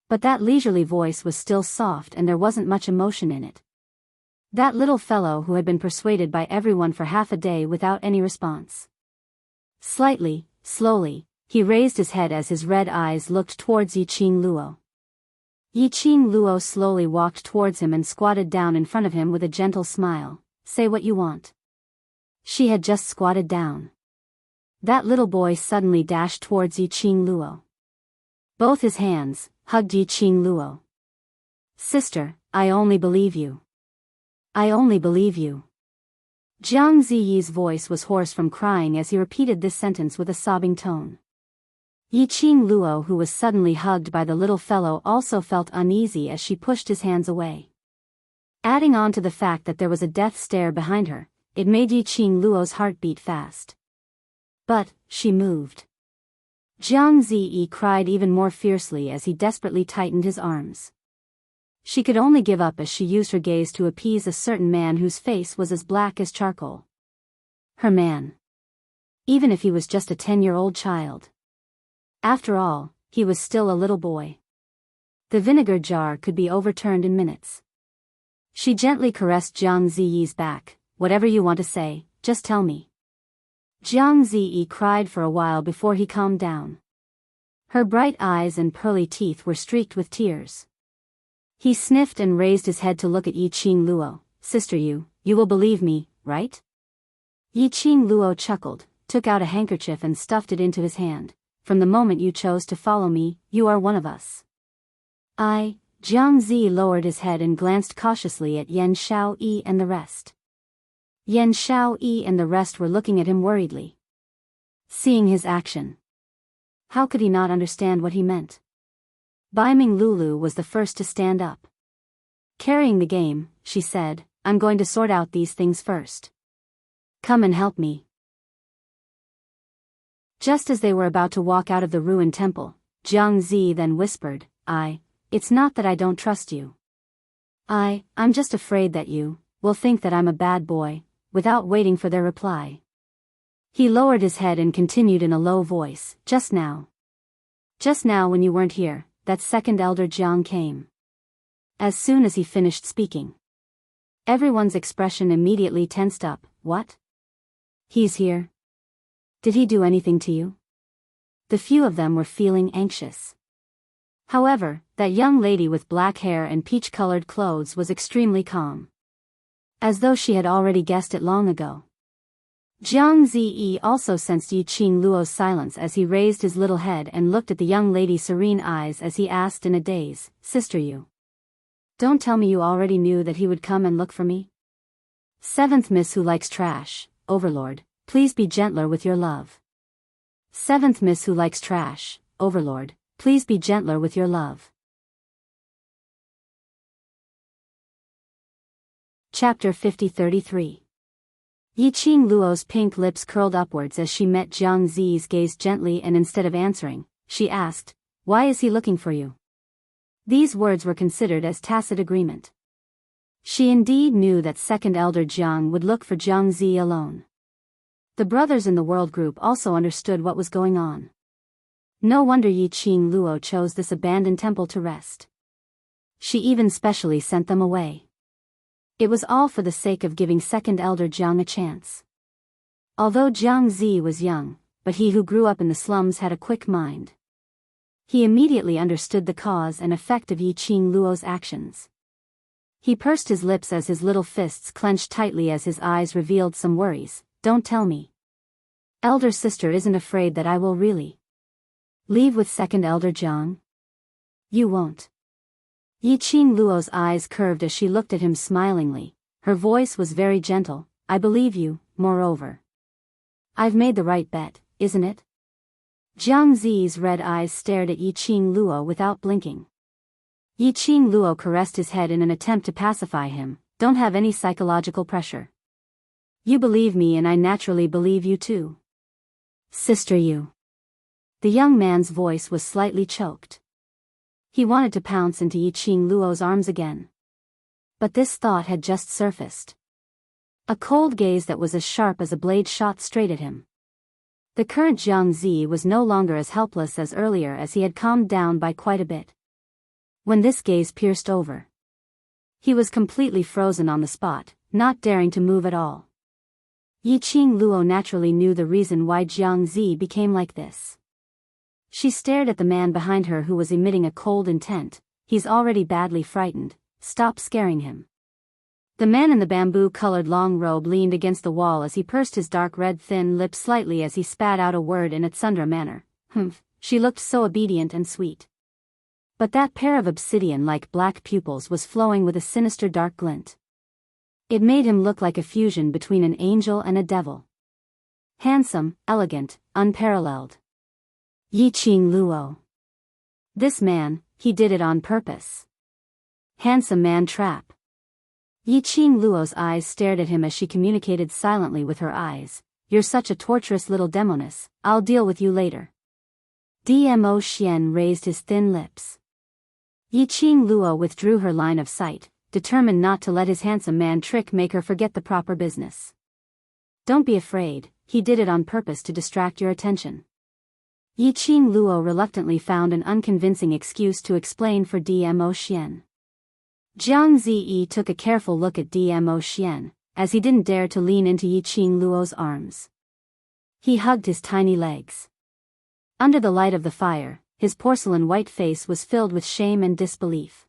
But that leisurely voice was still soft and there wasn't much emotion in it. That little fellow who had been persuaded by everyone for half a day without any response. Slightly, slowly, he raised his head as his red eyes looked towards Yiqing Luo. Yiqing Luo slowly walked towards him and squatted down in front of him with a gentle smile. Say what you want. She had just squatted down. That little boy suddenly dashed towards Yiqing Luo. Both his hands hugged Yiqing Luo. Sister, I only believe you. I only believe you. Jiang Ziyi's voice was hoarse from crying as he repeated this sentence with a sobbing tone. Yiqing Luo, who was suddenly hugged by the little fellow, also felt uneasy as she pushed his hands away. Adding on to the fact that there was a death stare behind her, it made Yiqing Luo's heart beat fast. But she moved. Jiang Ziyi cried even more fiercely as he desperately tightened his arms. She could only give up as she used her gaze to appease a certain man whose face was as black as charcoal. Her man. Even if he was just a 10-year-old child. After all, he was still a little boy. The vinegar jar could be overturned in minutes. She gently caressed Jiang Ziyi's back. Whatever you want to say, just tell me. Jiang Ziyi cried for a while before he calmed down. Her bright eyes and pearly teeth were streaked with tears. He sniffed and raised his head to look at Yiqing Luo. Sister, you will believe me, right? Yiqing Luo chuckled, took out a handkerchief and stuffed it into his hand. From the moment you chose to follow me, you are one of us. Jiang Zi lowered his head and glanced cautiously at Yan Shaoyi and the rest. Yan Shaoyi and the rest were looking at him worriedly. Seeing his action. How could he not understand what he meant? Baiming Lulu was the first to stand up. Carrying the game, she said, I'm going to sort out these things first. Come and help me. Just as they were about to walk out of the ruined temple, Jiang Zi then whispered, It's not that I don't trust you. I'm just afraid that you will think that I'm a bad boy. Without waiting for their reply, he lowered his head and continued in a low voice, Just now when you weren't here, that second elder Jiang came. As soon as he finished speaking, everyone's expression immediately tensed up. What? He's here? Did he do anything to you? The few of them were feeling anxious. However, that young lady with black hair and peach-colored clothes was extremely calm. As though she had already guessed it long ago. Jiang Ziyi also sensed Yiqing Luo's silence as he raised his little head and looked at the young lady's serene eyes as he asked in a daze, Sister, you don't tell me you already knew that he would come and look for me? Seventh Miss who likes trash, Overlord, please be gentler with your love. Seventh Miss who likes trash, Overlord, please be gentler with your love. Chapter 50-33. Yiqing Luo's pink lips curled upwards as she met Jiang Zi's gaze gently, and instead of answering, she asked, Why is he looking for you? These words were considered as tacit agreement. She indeed knew that second elder Jiang would look for Jiang Zi alone. The brothers in the world group also understood what was going on. No wonder Yiqing Luo chose this abandoned temple to rest. She even specially sent them away. It was all for the sake of giving second elder Jiang a chance. Although Jiang Zi was young, but he who grew up in the slums had a quick mind. He immediately understood the cause and effect of Yiqing Luo's actions. He pursed his lips as his little fists clenched tightly as his eyes revealed some worries. Don't tell me. Elder sister isn't afraid that I will really leave with second elder Jiang? You won't. Yiqing Luo's eyes curved as she looked at him smilingly. Her voice was very gentle. I believe you, moreover. I've made the right bet, isn't it? Jiang Zi's red eyes stared at Yiqing Luo without blinking. Yiqing Luo caressed his head in an attempt to pacify him. Don't have any psychological pressure. You believe me and I naturally believe you too. Sister, you. The young man's voice was slightly choked. He wanted to pounce into Yiqing Luo's arms again. But this thought had just surfaced. A cold gaze that was as sharp as a blade shot straight at him. The current Jiang Zi was no longer as helpless as earlier, as he had calmed down by quite a bit. When this gaze pierced over, he was completely frozen on the spot, not daring to move at all. Yiqing Luo naturally knew the reason why Jiang Zi became like this. She stared at the man behind her who was emitting a cold intent. He's already badly frightened. Stop scaring him. The man in the bamboo-colored long robe leaned against the wall as he pursed his dark red thin lips slightly as he spat out a word in a tsundra manner. Humph, she looked so obedient and sweet. But that pair of obsidian-like black pupils was flowing with a sinister dark glint. It made him look like a fusion between an angel and a devil. Handsome, elegant, unparalleled. Yiqing Luo. This man, he did it on purpose. Handsome man trap. Yiqing Luo's eyes stared at him as she communicated silently with her eyes. You're such a torturous little demoness, I'll deal with you later. Dmo Xian raised his thin lips. Yiqing Luo withdrew her line of sight, determined not to let his handsome man trick make her forget the proper business. Don't be afraid, he did it on purpose to distract your attention. Yiqing Luo reluctantly found an unconvincing excuse to explain for Dmo Xian. Jiang Ziyi took a careful look at Dmo Xian, as he didn't dare to lean into Yiqing Luo's arms. He hugged his tiny legs. Under the light of the fire, his porcelain white face was filled with shame and disbelief.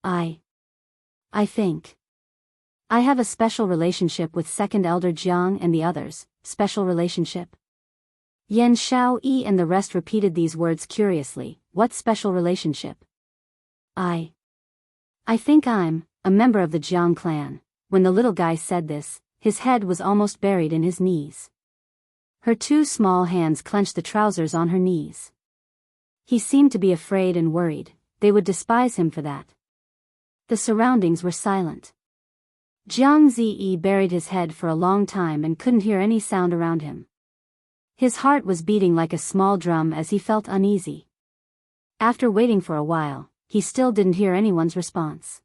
I think I have a special relationship with second elder Jiang and the others. Special relationship? Yan Xiaoyi and the rest repeated these words curiously. What special relationship? I think I'm a member of the Jiang clan. When the little guy said this, his head was almost buried in his knees. Her two small hands clenched the trousers on her knees. He seemed to be afraid and worried. They would despise him for that. The surroundings were silent. Jiang Ziyi buried his head for a long time and couldn't hear any sound around him. His heart was beating like a small drum as he felt uneasy. After waiting for a while, he still didn't hear anyone's response.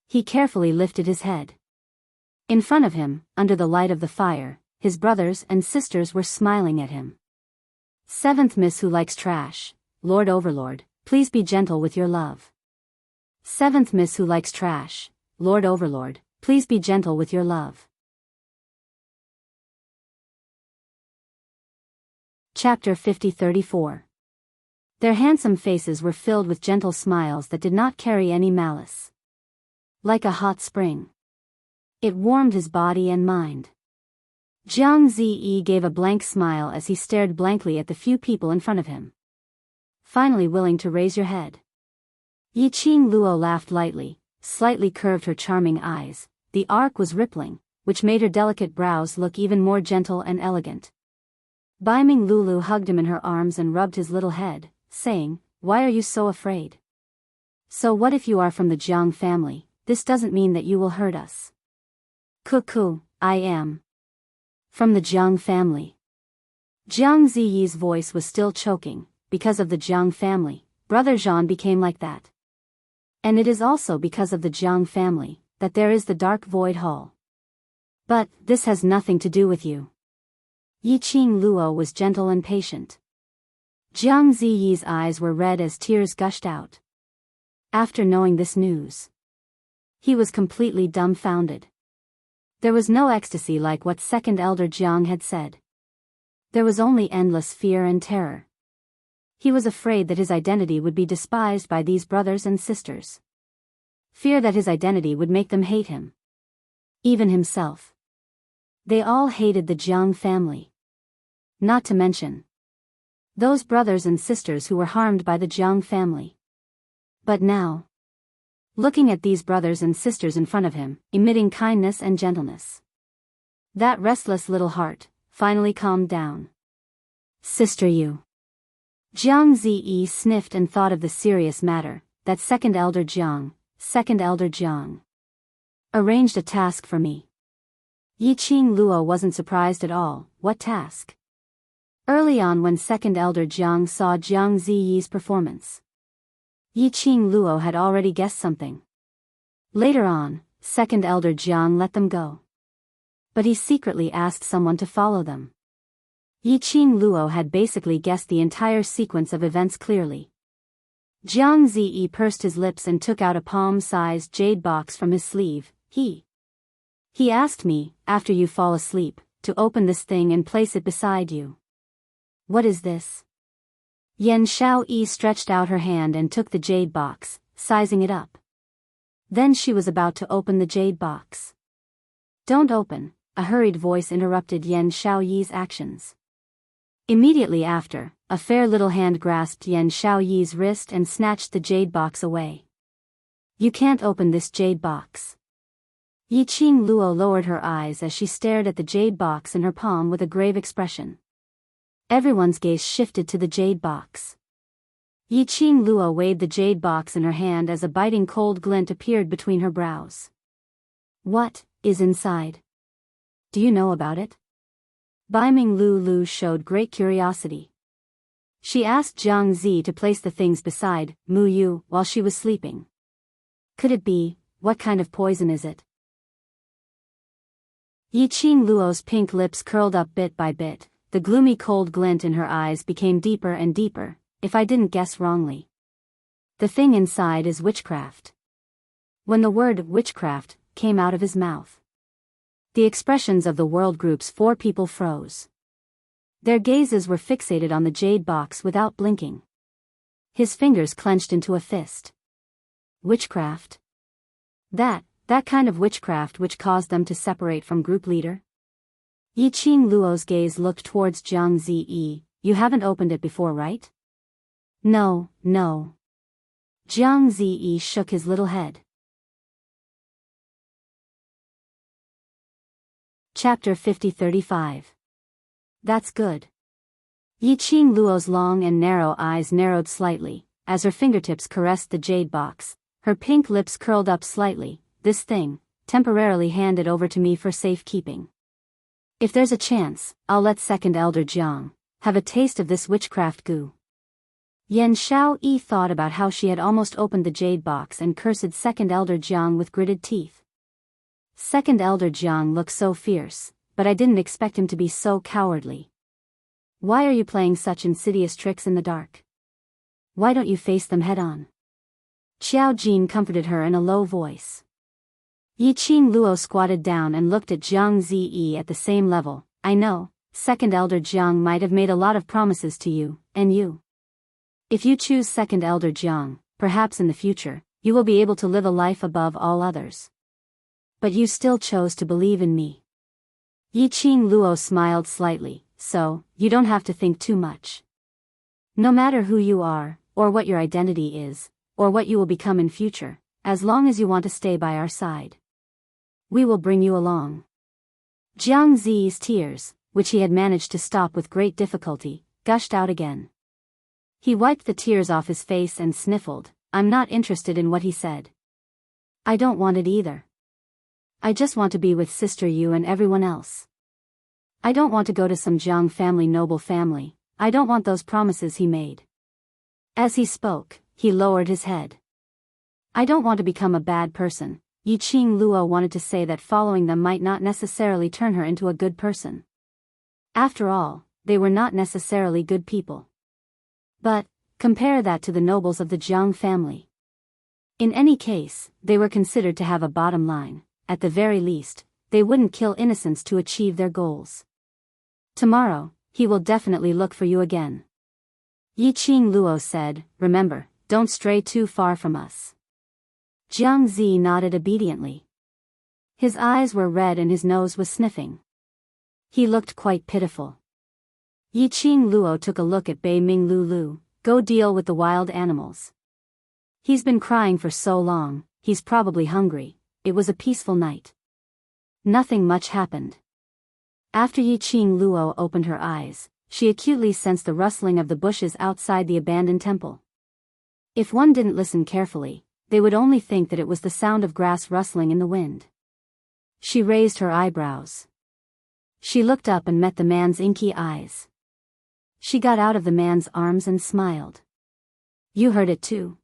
He carefully lifted his head. In front of him, under the light of the fire, his brothers and sisters were smiling at him. Seventh Miss who likes trash. Lord Overlord, please be gentle with your love. Seventh Miss who likes trash. Lord Overlord, please be gentle with your love. Chapter 50-34. Their handsome faces were filled with gentle smiles that did not carry any malice. Like a hot spring. It warmed his body and mind. Jiang Ziyi gave a blank smile as he stared blankly at the few people in front of him. Finally willing to raise your head. Yiqing Luo laughed lightly, slightly curved her charming eyes. The arc was rippling, which made her delicate brows look even more gentle and elegant. Baiming Lulu hugged him in her arms and rubbed his little head, saying, "Why are you so afraid? So what if you are from the Jiang family? This doesn't mean that you will hurt us." "Cuckoo, I am from the Jiang family." Jiang Ziyi's voice was still choking. Because of the Jiang family, Brother Zhan became like that. And it is also because of the Jiang family that there is the Dark Void Hall. But this has nothing to do with you. Yiqing Luo was gentle and patient. Jiang Ziyi's eyes were red as tears gushed out. After knowing this news, he was completely dumbfounded. There was no ecstasy like what second elder Jiang had said. There was only endless fear and terror. He was afraid that his identity would be despised by these brothers and sisters. Fear that his identity would make them hate him. Even himself. They all hated the Jiang family. Not to mention those brothers and sisters who were harmed by the Jiang family. But now, looking at these brothers and sisters in front of him, emitting kindness and gentleness, that restless little heart finally calmed down. "Sister you." Jiang Ziyi sniffed and thought of the serious matter, that second elder Jiang arranged a task for me. Yiqing Luo wasn't surprised at all. What task? Early on when second elder Jiang saw Jiang Ziyi's performance, Yiqing Luo had already guessed something. Later on, second elder Jiang let them go. But he secretly asked someone to follow them. Yiqing Luo had basically guessed the entire sequence of events clearly. Jiang Ziyi pursed his lips and took out a palm-sized jade box from his sleeve. He asked me, after you fall asleep, to open this thing and place it beside you. What is this? Yan Xiaoyi stretched out her hand and took the jade box, sizing it up. Then she was about to open the jade box. Don't open, a hurried voice interrupted Yan Xiaoyi's actions. Immediately after, a fair little hand grasped Yan Xiaoyi's wrist and snatched the jade box away. You can't open this jade box. Yiqing Luo lowered her eyes as she stared at the jade box in her palm with a grave expression. Everyone's gaze shifted to the jade box. Yiqing Luo weighed the jade box in her hand as a biting cold glint appeared between her brows. What is inside? Do you know about it? Baiming Lu showed great curiosity. She asked Jiang Zi to place the things beside Mu Yu while she was sleeping. Could it be? What kind of poison is it? Yiqing Luo's pink lips curled up bit by bit, the gloomy cold glint in her eyes became deeper and deeper. If I didn't guess wrongly. The thing inside is witchcraft. When the word witchcraft came out of his mouth, the expressions of the world group's 4 people froze. Their gazes were fixated on the jade box without blinking. His fingers clenched into a fist. Witchcraft? That kind of witchcraft which caused them to separate from group leader? Yiqing Luo's gaze looked towards Jiang Ziyi. You haven't opened it before, right? No. Jiang Ziyi shook his little head. Chapter 50-35. That's good. Yiqing Luo's long and narrow eyes narrowed slightly, as her fingertips caressed the jade box. Her pink lips curled up slightly. This thing, temporarily hand it over to me for safekeeping. If there's a chance, I'll let Second Elder Jiang have a taste of this witchcraft goo. Yan Xiaoyi thought about how she had almost opened the jade box and cursed Second Elder Jiang with gritted teeth. Second Elder Jiang looked so fierce, but I didn't expect him to be so cowardly. Why are you playing such insidious tricks in the dark? Why don't you face them head-on? Qiao Jin comforted her in a low voice. Yiqing Luo squatted down and looked at Jiang Ziyi at the same level. I know, Second Elder Jiang might have made a lot of promises to you, and you. If you choose Second Elder Jiang, perhaps in the future, you will be able to live a life above all others. But you still chose to believe in me. Yiqing Luo smiled slightly, so, you don't have to think too much. No matter who you are, or what your identity is, or what you will become in future, as long as you want to stay by our side, we will bring you along. Jiang Zi's tears, which he had managed to stop with great difficulty, gushed out again. He wiped the tears off his face and sniffled. I'm not interested in what he said. I don't want it either. I just want to be with Sister Yu and everyone else. I don't want to go to some Jiang family noble family. I don't want those promises he made. As he spoke, he lowered his head. I don't want to become a bad person. Yiqing Luo wanted to say that following them might not necessarily turn her into a good person. After all, they were not necessarily good people. But, compare that to the nobles of the Jiang family. In any case, they were considered to have a bottom line. At the very least, they wouldn't kill innocents to achieve their goals. Tomorrow, he will definitely look for you again. Yiqing Luo said, remember, don't stray too far from us. Jiang Zi nodded obediently. His eyes were red and his nose was sniffing. He looked quite pitiful. Yiqing Luo took a look at Bei Ming Lulu. Go deal with the wild animals. He's been crying for so long, he's probably hungry. It was a peaceful night. Nothing much happened. After Yiqing Luo opened her eyes, she acutely sensed the rustling of the bushes outside the abandoned temple. If one didn't listen carefully, they would only think that it was the sound of grass rustling in the wind. She raised her eyebrows. She looked up and met the man's inky eyes. She got out of the man's arms and smiled. You heard it too.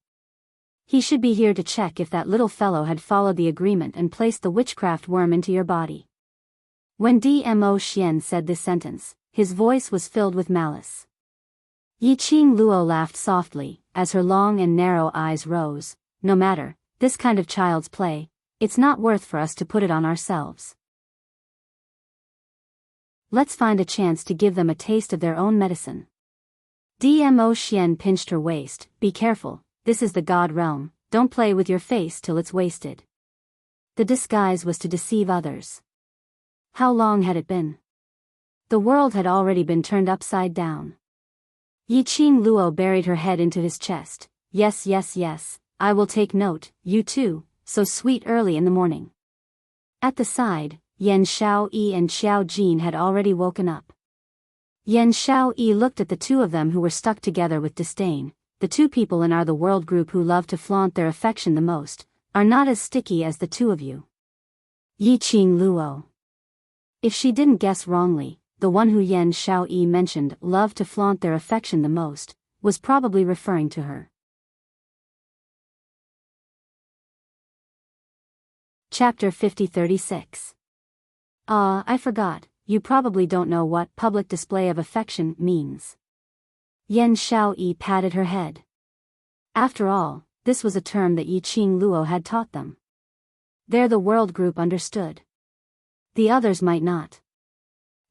He should be here to check if that little fellow had followed the agreement and placed the witchcraft worm into your body. When Dmo Xian said this sentence, his voice was filled with malice. Yiqing Luo laughed softly, as her long and narrow eyes rose. No matter, this kind of child's play, it's not worth for us to put it on ourselves. Let's find a chance to give them a taste of their own medicine. Dmo Xian pinched her waist. Be careful, this is the god realm, don't play with your face till it's wasted. The disguise was to deceive others. How long had it been? The world had already been turned upside down. Yiqing Luo buried her head into his chest. Yes, yes, yes, I will take note, you too, so sweet early in the morning. At the side, Yan Xiaoyi and Xiao Jin had already woken up. Yan Xiaoyi looked at the two of them who were stuck together with disdain. The two people in our the world group who love to flaunt their affection the most, are not as sticky as the two of you. Yiqing Luo. If she didn't guess wrongly, the one who Yan Xiaoyi mentioned loved to flaunt their affection the most, was probably referring to her. Chapter 50-36. I forgot, you probably don't know what public display of affection means. Yan Xiaoyi patted her head. After all, this was a term that Yiqing Luo had taught them. They're the world group understood. The others might not.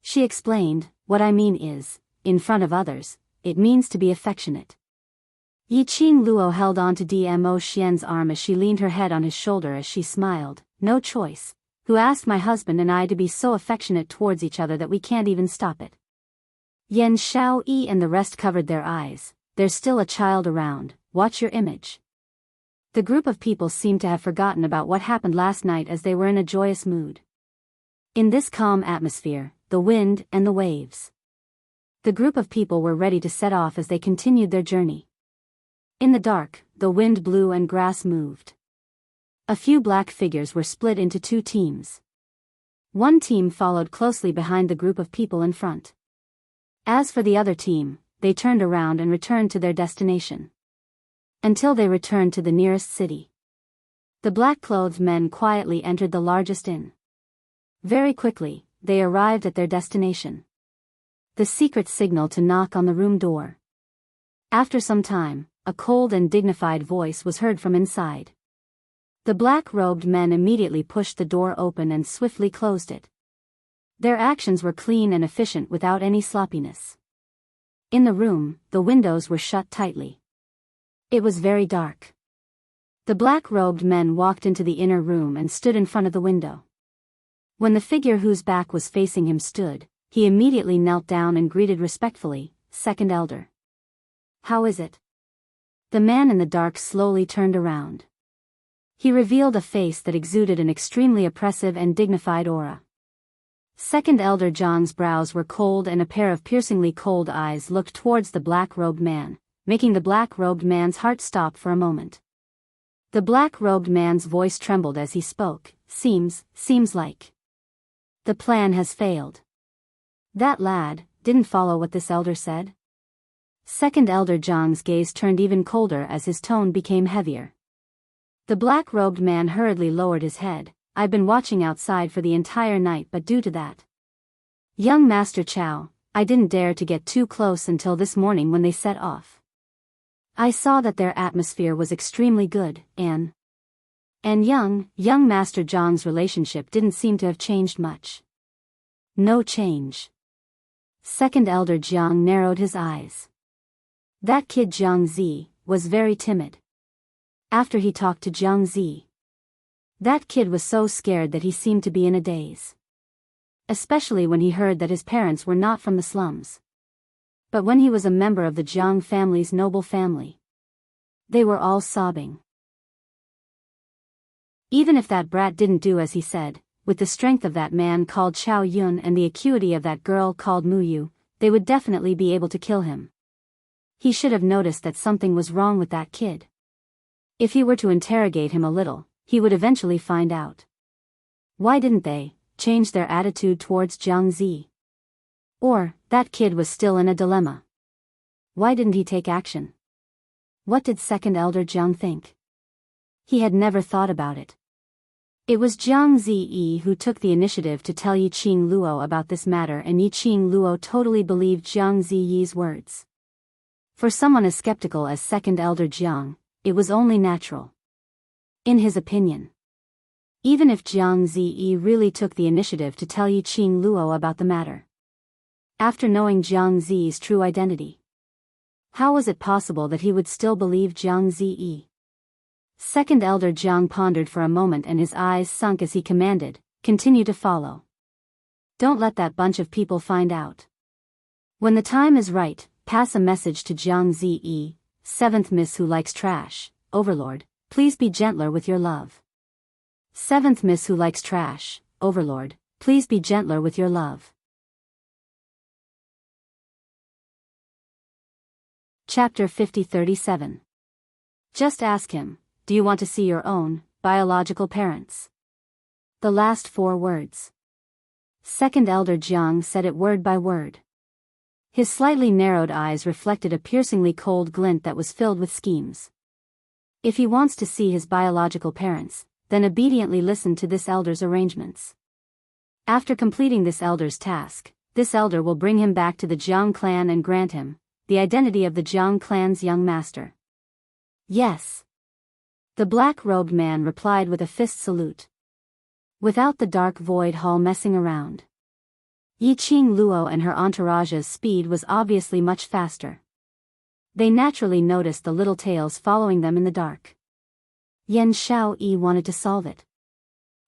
She explained, what I mean is, in front of others, it means to be affectionate. Yiqing Luo held on to Dmo Xian's arm as she leaned her head on his shoulder as she smiled. No choice. Who asked my husband and I to be so affectionate towards each other that we can't even stop it? Yan Xiaoyi and the rest covered their eyes. There's still a child around, watch your image. The group of people seemed to have forgotten about what happened last night as they were in a joyous mood. In this calm atmosphere, the wind and the waves. The group of people were ready to set off as they continued their journey. In the dark, the wind blew and grass moved. A few black figures were split into two teams. One team followed closely behind the group of people in front. As for the other team, they turned around and returned to their destination. Until they returned to the nearest city. The black-clothed men quietly entered the largest inn. Very quickly, they arrived at their destination. The secret signal to knock on the room door. After some time, a cold and dignified voice was heard from inside. The black-robed men immediately pushed the door open and swiftly closed it. Their actions were clean and efficient without any sloppiness. In the room, the windows were shut tightly. It was very dark. The black-robed men walked into the inner room and stood in front of the window. When the figure whose back was facing him stood, he immediately knelt down and greeted respectfully, "Second Elder. How is it?" The man in the dark slowly turned around. He revealed a face that exuded an extremely oppressive and dignified aura. Second Elder Zhang's brows were cold and a pair of piercingly cold eyes looked towards the black-robed man, making the black-robed man's heart stop for a moment. The black-robed man's voice trembled as he spoke. Seems like the plan has failed. That lad didn't follow what this elder said? Second Elder Zhang's gaze turned even colder as his tone became heavier. The black-robed man hurriedly lowered his head. I've been watching outside for the entire night, but due to that young Master Chow, I didn't dare to get too close until this morning when they set off. I saw that their atmosphere was extremely good, and young Master Zhang's relationship didn't seem to have changed much. No change. Second Elder Jiang narrowed his eyes. That kid Jiang Zi was very timid. After he talked to Jiang Zi, that kid was so scared that he seemed to be in a daze. Especially when he heard that his parents were not from the slums. But when he was a member of the Jiang family's noble family, they were all sobbing. Even if that brat didn't do as he said, with the strength of that man called Chao Yun and the acuity of that girl called Mu Yu, they would definitely be able to kill him. He should have noticed that something was wrong with that kid. If he were to interrogate him a little, he would eventually find out. Why didn't they change their attitude towards Jiang Zi? Or, that kid was still in a dilemma. Why didn't he take action? What did Second Elder Jiang think? He had never thought about it. It was Jiang Ziyi who took the initiative to tell Yiqing Luo about this matter, and Yiqing Luo totally believed Jiang Ziyi's words. For someone as skeptical as Second Elder Jiang, it was only natural. In his opinion. Even if Jiang Ziyi really took the initiative to tell Yiqing Luo about the matter. After knowing Jiang Zi's true identity, How was it possible that he would still believe Jiang Ziyi? Second Elder Jiang pondered for a moment and his eyes sunk as he commanded, "Continue to follow. Don't let that bunch of people find out. When the time is right, pass a message to Jiang Ziyi, 7th Miss who likes trash, Overlord, please be gentler with your love. 7th Miss who likes trash, Overlord, please be gentler with your love." Chapter 50-37. Just ask him, do you want to see your own, biological parents? The last 4 words. Second Elder Jiang said it word by word. His slightly narrowed eyes reflected a piercingly cold glint that was filled with schemes. If he wants to see his biological parents, then obediently listen to this elder's arrangements. After completing this elder's task, this elder will bring him back to the Jiang clan and grant him the identity of the Jiang clan's young master. Yes. The black-robed man replied with a fist salute. Without the dark void hall messing around, Yiqing Luo and her entourage's speed was obviously much faster. They naturally noticed the little tails following them in the dark. Yan Xiaoyi wanted to solve it.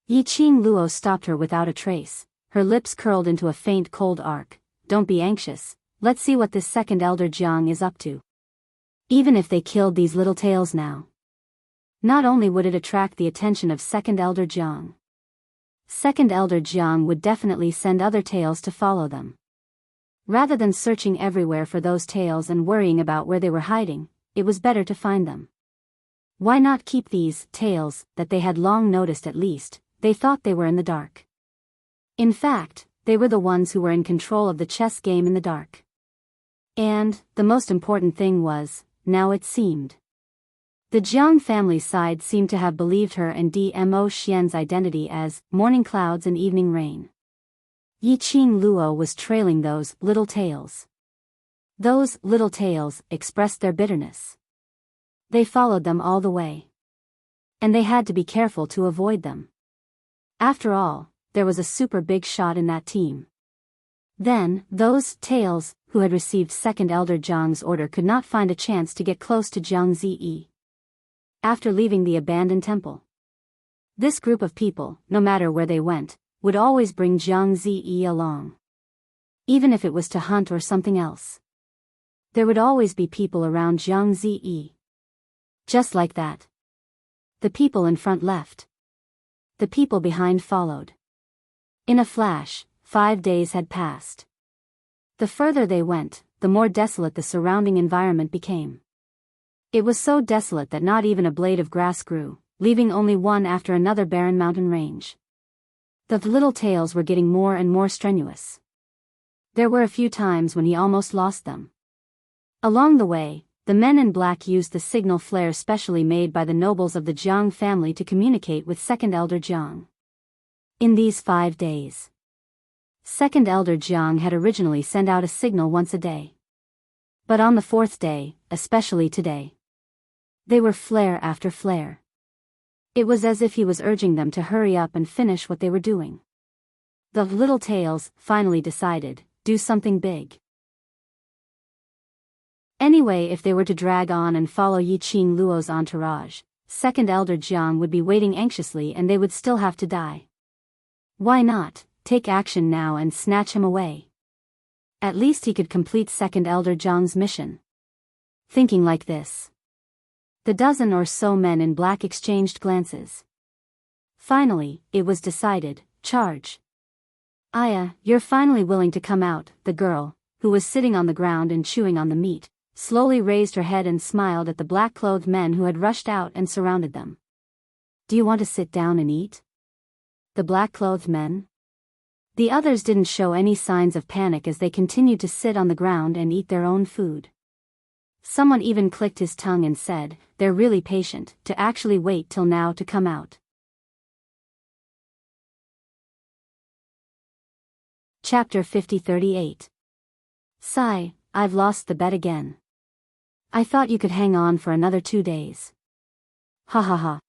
Yiqing Luo stopped her without a trace, her lips curled into a faint cold arc. "Don't be anxious, let's see what this second Elder Jiang is up to. Even if they killed these little tails now, not only would it attract the attention of second Elder Jiang, second Elder Jiang would definitely send other tails to follow them. Rather than searching everywhere for those tails and worrying about where they were hiding, it was better to find them. Why not keep these tails that they had long noticed? At least they thought they were in the dark. In fact, they were the ones who were in control of the chess game in the dark. And the most important thing was, now it seemed, the Jiang family side seemed to have believed her and Dmo Xian's identity as morning clouds and evening rain. Yiqing Luo was trailing those little tails. Those little tails expressed their bitterness. They followed them all the way. And they had to be careful to avoid them. After all, there was a super big shot in that team. Then, those tails, who had received second Elder Jiang's order, could not find a chance to get close to Jiang Ziyi. After leaving the abandoned temple, this group of people, no matter where they went, would always bring Jiang Ziyi along. Even if it was to hunt or something else, there would always be people around Jiang Ziyi. Just like that. The people in front left. The people behind followed. In a flash, 5 days had passed. The further they went, the more desolate the surrounding environment became. It was so desolate that not even a blade of grass grew, leaving only one after another barren mountain range. The little tails were getting more and more strenuous. There were a few times when he almost lost them. Along the way, the men in black used the signal flare specially made by the nobles of the Jiang family to communicate with second Elder Jiang. In these 5 days, second Elder Jiang had originally sent out a signal once a day. But on the 4th day, especially today, they were flare after flare. It was as if he was urging them to hurry up and finish what they were doing. The little tails finally decided, do something big. Anyway, if they were to drag on and follow Yiqing Luo's entourage, second Elder Jiang would be waiting anxiously and they would still have to die. Why not take action now and snatch him away? At least he could complete second Elder Jiang's mission. Thinking like this, the dozen or so men in black exchanged glances. Finally, it was decided, charge. Aya, you're finally willing to come out. The girl, who was sitting on the ground and chewing on the meat, slowly raised her head and smiled at the black-clothed men who had rushed out and surrounded them. Do you want to sit down and eat? The black-clothed men? The others didn't show any signs of panic as they continued to sit on the ground and eat their own food. Someone even clicked his tongue and said, they're really patient, to actually wait till now to come out. Chapter 50-38. Sigh, I've lost the bet again. I thought you could hang on for another 2 days. Ha ha ha.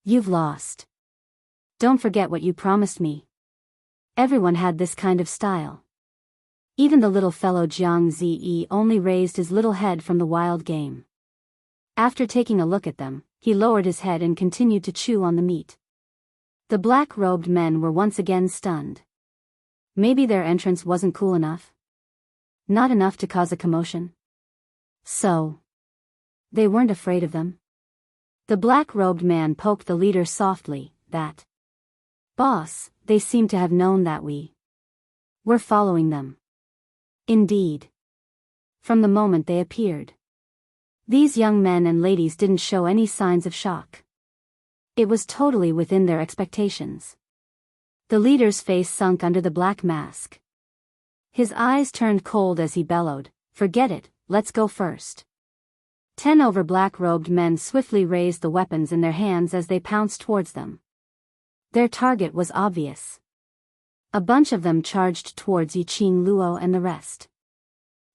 You've lost. Don't forget what you promised me. Everyone had this kind of style. Even the little fellow Jiang Ziyi only raised his little head from the wild game. After taking a look at them, he lowered his head and continued to chew on the meat. The black-robed men were once again stunned. Maybe their entrance wasn't cool enough? Not enough to cause a commotion? So they weren't afraid of them? The black-robed man poked the leader softly, that boss, they seem to have known that we were following them. Indeed. From the moment they appeared. These young men and ladies didn't show any signs of shock. It was totally within their expectations. The leader's face sunk under the black mask. His eyes turned cold as he bellowed, "Forget it, let's go first." 10 over black-robed men swiftly raised the weapons in their hands as they pounced towards them. Their target was obvious. A bunch of them charged towards Yiqing Luo and the rest.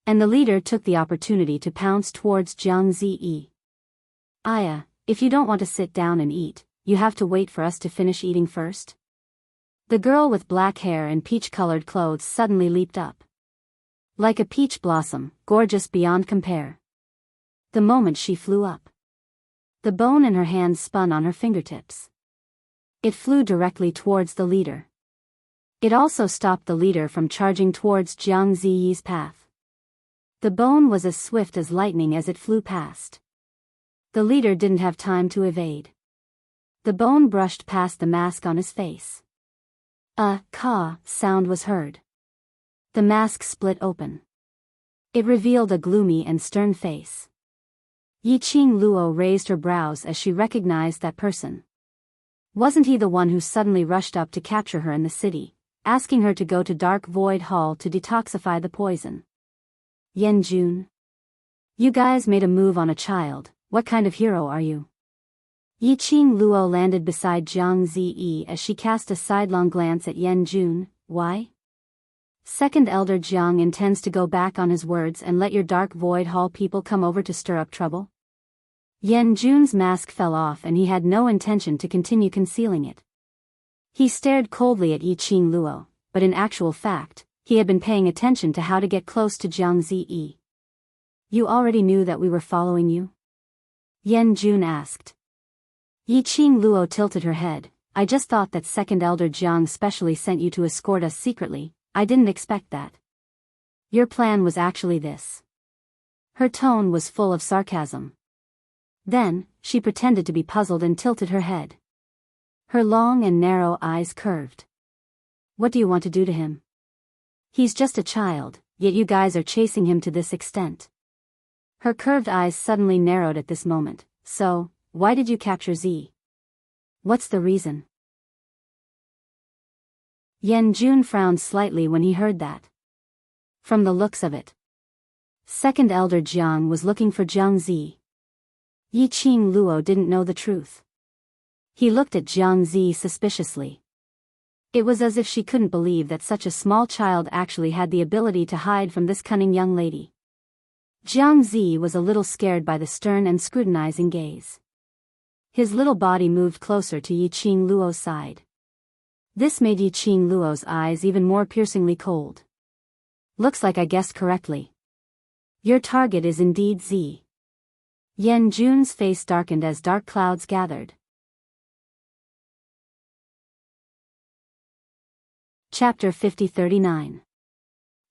And the leader took the opportunity to pounce towards Jiang Ziyi. "Aya, if you don't want to sit down and eat, you have to wait for us to finish eating first." The girl with black hair and peach-colored clothes suddenly leaped up. Like a peach blossom, gorgeous beyond compare. The moment she flew up, the bone in her hand spun on her fingertips. It flew directly towards the leader. It also stopped the leader from charging towards Jiang Ziyi's path. The bone was as swift as lightning as it flew past. The leader didn't have time to evade. The bone brushed past the mask on his face. A caw sound was heard. The mask split open. It revealed a gloomy and stern face. Yiqing Luo raised her brows as she recognized that person. Wasn't he the one who suddenly rushed up to capture her in the city, asking her to go to Dark Void Hall to detoxify the poison? Yan Jun. You guys made a move on a child, what kind of hero are you? Yiqing Luo landed beside Jiang Ziyi as she cast a sidelong glance at Yan Jun. Why? Second Elder Jiang intends to go back on his words and let your Dark Void Hall people come over to stir up trouble? Yan Jun's mask fell off and he had no intention to continue concealing it. He stared coldly at Yiqing Luo, but in actual fact, he had been paying attention to how to get close to Jiang Ziyi. You already knew that we were following you? Yan Jun asked. Yiqing Luo tilted her head. I just thought that Second Elder Jiang specially sent you to escort us secretly. I didn't expect that. Your plan was actually this. Her tone was full of sarcasm. Then, she pretended to be puzzled and tilted her head. Her long and narrow eyes curved. What do you want to do to him? He's just a child, yet you guys are chasing him to this extent. Her curved eyes suddenly narrowed at this moment. So, why did you capture Z? What's the reason? Yan Jun frowned slightly when he heard that. From the looks of it, Second Elder Jiang was looking for Jiang Zi. Yiqing Luo didn't know the truth. He looked at Jiang Zi suspiciously. It was as if she couldn't believe that such a small child actually had the ability to hide from this cunning young lady. Jiang Zi was a little scared by the stern and scrutinizing gaze. His little body moved closer to Yiqing Luo's side. This made Yiqing Luo's eyes even more piercingly cold. Looks like I guessed correctly. Your target is indeed Z. Yan Jun's face darkened as dark clouds gathered. Chapter 5039.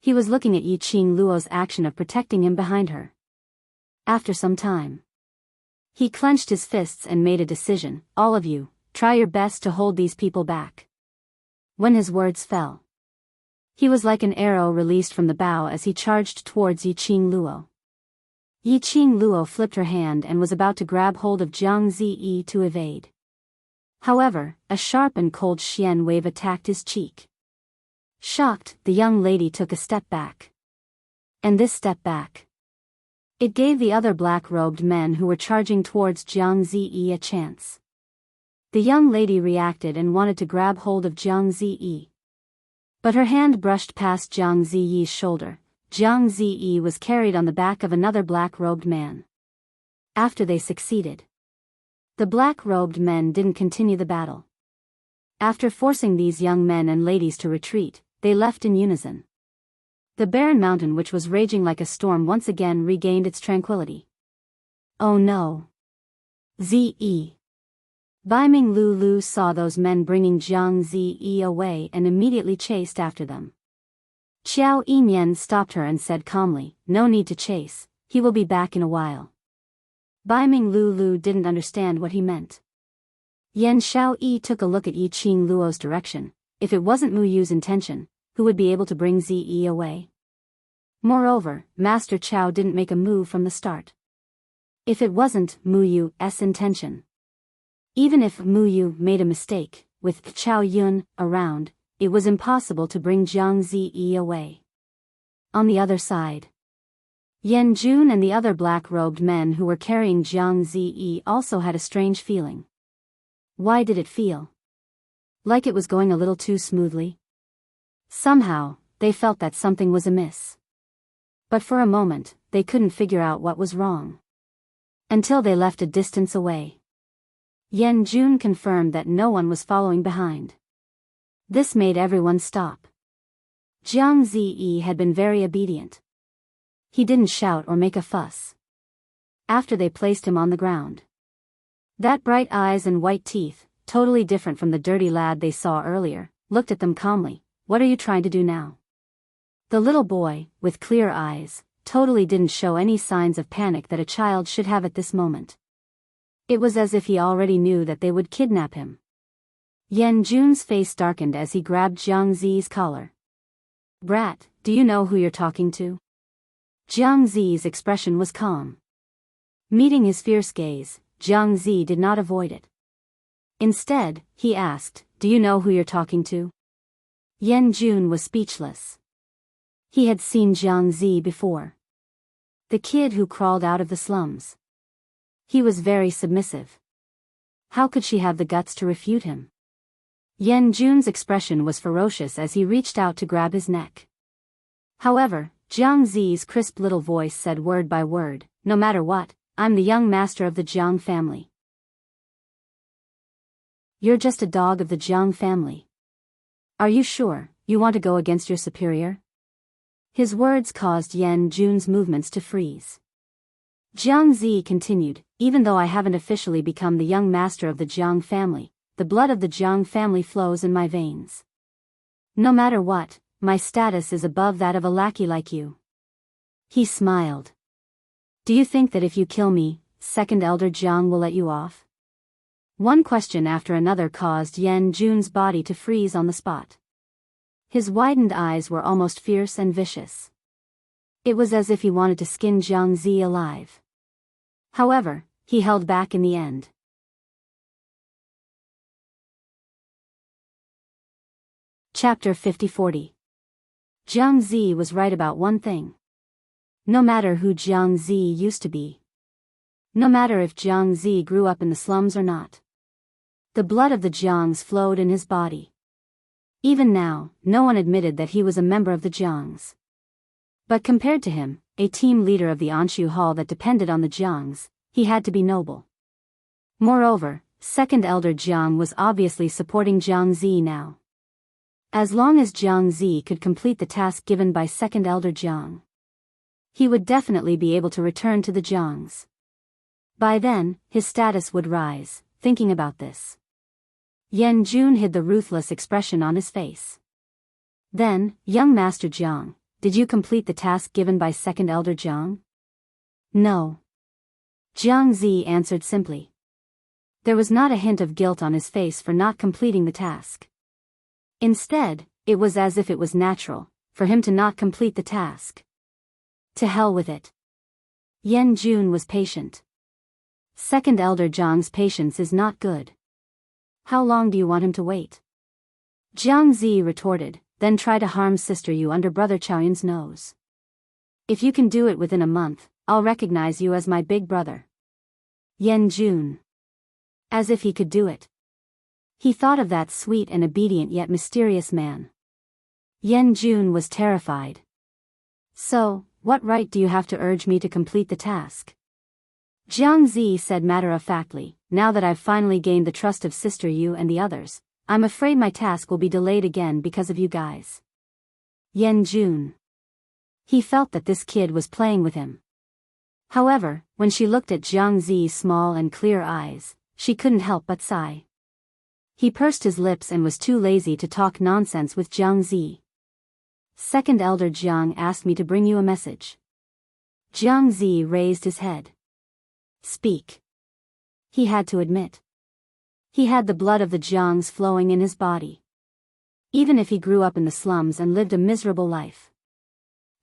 He was looking at Yiqing Luo's action of protecting him behind her. After some time, he clenched his fists and made a decision. All of you, try your best to hold these people back. When his words fell, he was like an arrow released from the bow as he charged towards Yiqing Luo. Yiqing Luo flipped her hand and was about to grab hold of Jiang Ziyi to evade. However, a sharp and cold xian wave attacked his cheek. Shocked, the young lady took a step back. And this step back, it gave the other black-robed men who were charging towards Jiang Ziyi a chance. The young lady reacted and wanted to grab hold of Jiang Ziyi. But her hand brushed past Jiang Ziyi's shoulder. Jiang Ziyi was carried on the back of another black-robed man. After they succeeded, the black-robed men didn't continue the battle. After forcing these young men and ladies to retreat, they left in unison. The barren mountain which was raging like a storm once again regained its tranquility. Oh no. Ze. Biming Lulu saw those men bringing Jiang Ze away and immediately chased after them. Xiao Yinyan stopped her and said calmly, "No need to chase, he will be back in a while." Biming Lulu didn't understand what he meant. Yan Xiaoyi took a look at Yi Qing Luo's direction. If it wasn't Mu Yu's intention, who would be able to bring Ze away? Moreover, Master Chao didn't make a move from the start. If it wasn't Mu Yu's intention. Even if Mu Yu made a mistake, with Chao Yun around, it was impossible to bring Jiang Ze away. On the other side, Yan Jun and the other black-robed men who were carrying Jiang Ze also had a strange feeling. Why did it feel like it was going a little too smoothly? Somehow, they felt that something was amiss. But for a moment, they couldn't figure out what was wrong. Until they left a distance away. Yan Jun confirmed that no one was following behind. This made everyone stop. Jiang Ze had been very obedient. He didn't shout or make a fuss. After they placed him on the ground. That bright eyes and white teeth, totally different from the dirty lad they saw earlier, looked at them calmly. "What are you trying to do now?" The little boy, with clear eyes, totally didn't show any signs of panic that a child should have at this moment. It was as if he already knew that they would kidnap him. Yan Jun's face darkened as he grabbed Jiang Ze's collar. "Brat, do you know who you're talking to?" Jiang Ze's expression was calm. Meeting his fierce gaze, Jiang Ze did not avoid it. Instead, he asked, "Do you know who you're talking to?" Yan Jun was speechless. He had seen Jiang Ze before. The kid who crawled out of the slums. He was very submissive. How could she have the guts to refute him? Yan Jun's expression was ferocious as he reached out to grab his neck. However, Jiang Ze's crisp little voice said word by word, "No matter what, I'm the young master of the Jiang family." "You're just a dog of the Jiang family. Are you sure you want to go against your superior?" His words caused Yan Jun's movements to freeze. Jiang Ze continued, "Even though I haven't officially become the young master of the Jiang family, the blood of the Jiang family flows in my veins. No matter what, my status is above that of a lackey like you." He smiled. "Do you think that if you kill me, second elder Jiang will let you off?" One question after another caused Yan Jun's body to freeze on the spot. His widened eyes were almost fierce and vicious. It was as if he wanted to skin Jiang Ze alive. However, he held back in the end. Chapter 50-40. Jiang Ze was right about one thing. No matter who Jiang Ze used to be. No matter if Jiang Ze grew up in the slums or not. The blood of the Jiangs flowed in his body. Even now, no one admitted that he was a member of the Jiangs. But compared to him, a team leader of the Anshu Hall that depended on the Jiangs, he had to be noble. Moreover, second elder Jiang was obviously supporting Jiang Ze now. As long as Jiang Ze could complete the task given by second elder Jiang, he would definitely be able to return to the Jiangs. By then, his status would rise. Thinking about this, Yan Jun hid the ruthless expression on his face. Then, "Young Master Jiang, did you complete the task given by second elder Jiang?" "No." Jiang Ze answered simply. There was not a hint of guilt on his face for not completing the task. Instead, it was as if it was natural for him to not complete the task. To hell with it. Yan Jun was patient. Second elder Jiang's patience is not good. How long do you want him to wait? Jiang Ze retorted, "Then try to harm Sister Yu under Brother Chaoyun's nose. If you can do it within a month, I'll recognize you as my big brother." Yan Jun. As if he could do it. He thought of that sweet and obedient yet mysterious man. Yan Jun was terrified. "So, what right do you have to urge me to complete the task?" Jiang Ze said matter-of-factly, "Now that I've finally gained the trust of Sister Yu and the others, I'm afraid my task will be delayed again because of you guys." Yan Jun. He felt that this kid was playing with him. However, when she looked at Jiang Zi's small and clear eyes, she couldn't help but sigh. He pursed his lips and was too lazy to talk nonsense with Jiang Zi. Second Elder Jiang asked me to bring you a message. Jiang Zi raised his head. Speak. He had to admit. He had the blood of the Jiangs flowing in his body. Even if he grew up in the slums and lived a miserable life.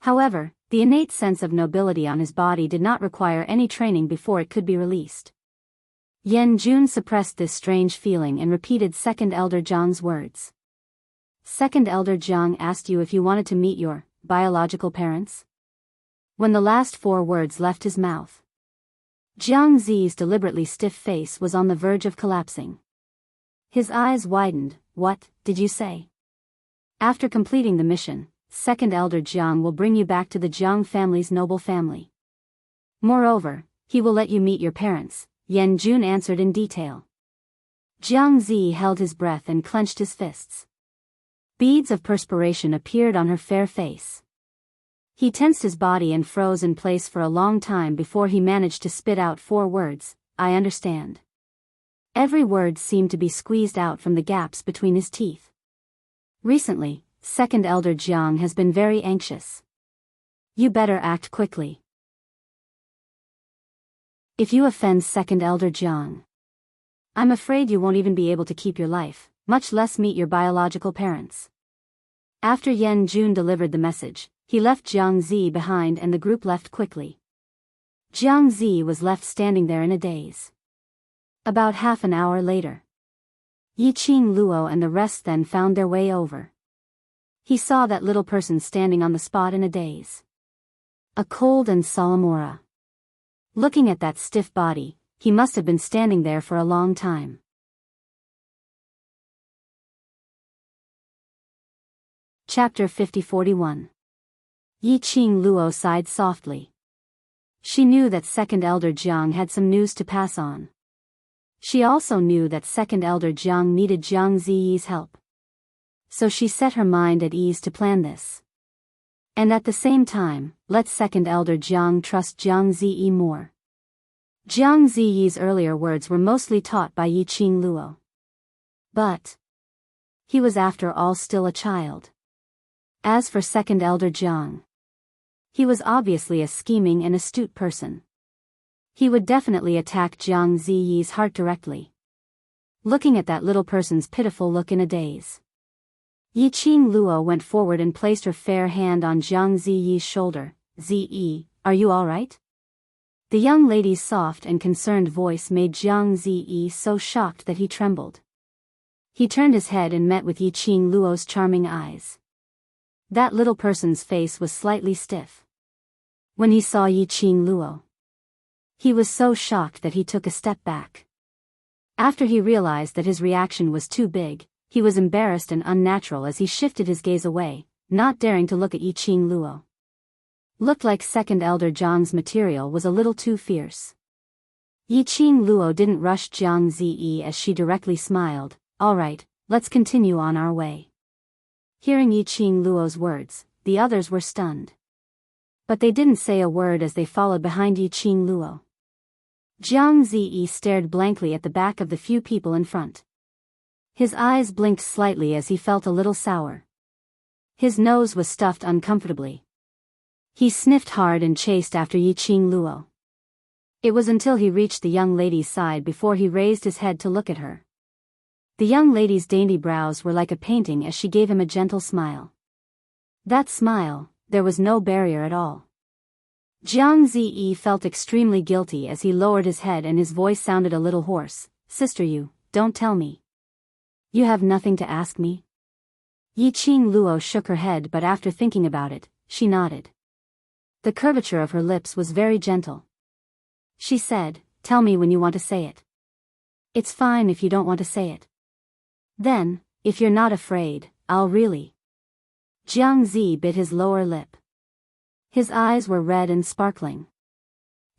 However, the innate sense of nobility on his body did not require any training before it could be released. Yan Jun suppressed this strange feeling and repeated Second Elder Jiang's words. Second Elder Jiang asked you if you wanted to meet your biological parents? When the last 4 words left his mouth, Jiang Zi's deliberately stiff face was on the verge of collapsing. His eyes widened. What did you say? After completing the mission, Second Elder Jiang will bring you back to the Jiang family's noble family. Moreover, he will let you meet your parents, Yan Jun answered in detail. Jiang Zi held his breath and clenched his fists. Beads of perspiration appeared on her fair face. He tensed his body and froze in place for a long time before he managed to spit out 4 words, I understand. Every word seemed to be squeezed out from the gaps between his teeth. Recently, Second Elder Jiang has been very anxious. You better act quickly. If you offend Second Elder Jiang, I'm afraid you won't even be able to keep your life, much less meet your biological parents. After Yan Jun delivered the message, he left Jiang Zi behind and the group left quickly. Jiang Zi was left standing there in a daze. About half an hour later, Yiqing Luo and the rest then found their way over. He saw that little person standing on the spot in a daze. A cold and solemn aura. Looking at that stiff body, he must have been standing there for a long time. Chapter 50-41. Yiqing Luo sighed softly. She knew that Second Elder Jiang had some news to pass on. She also knew that Second Elder Jiang needed Jiang Zi's help. So she set her mind at ease to plan this. And at the same time, let Second Elder Jiang trust Jiang Zi more. Jiang Zi's earlier words were mostly taught by Yiqing Luo. But he was after all still a child. As for Second Elder Jiang, he was obviously a scheming and astute person. He would definitely attack Jiang Zi's heart directly. Looking at that little person's pitiful look in a daze, Yiqing Luo went forward and placed her fair hand on Jiang Zi's shoulder. Zi, are you all right? The young lady's soft and concerned voice made Jiang Zi so shocked that he trembled. He turned his head and met with Yiqing Luo's charming eyes. That little person's face was slightly stiff. When he saw Yiqing Luo, he was so shocked that he took a step back. After he realized that his reaction was too big, he was embarrassed and unnatural as he shifted his gaze away, not daring to look at Yiqing Luo. Looked like Second Elder Jiang's material was a little too fierce. Yiqing Luo didn't rush Jiang Zi as she directly smiled. All right, let's continue on our way. Hearing Yiqing Luo's words, the others were stunned. But they didn't say a word as they followed behind Yiqing Luo. Jiang Zi stared blankly at the back of the few people in front. His eyes blinked slightly as he felt a little sour. His nose was stuffed uncomfortably. He sniffed hard and chased after Yiqing Luo. It was until he reached the young lady's side before he raised his head to look at her. The young lady's dainty brows were like a painting as she gave him a gentle smile. That smile, there was no barrier at all. Jiang Zi felt extremely guilty as he lowered his head and his voice sounded a little hoarse. Sister, you don't tell me. You have nothing to ask me? Yiqing Luo shook her head, but after thinking about it, she nodded. The curvature of her lips was very gentle. She said, tell me when you want to say it. It's fine if you don't want to say it. Then, if you're not afraid, I'll really. Jiang Zi bit his lower lip. His eyes were red and sparkling.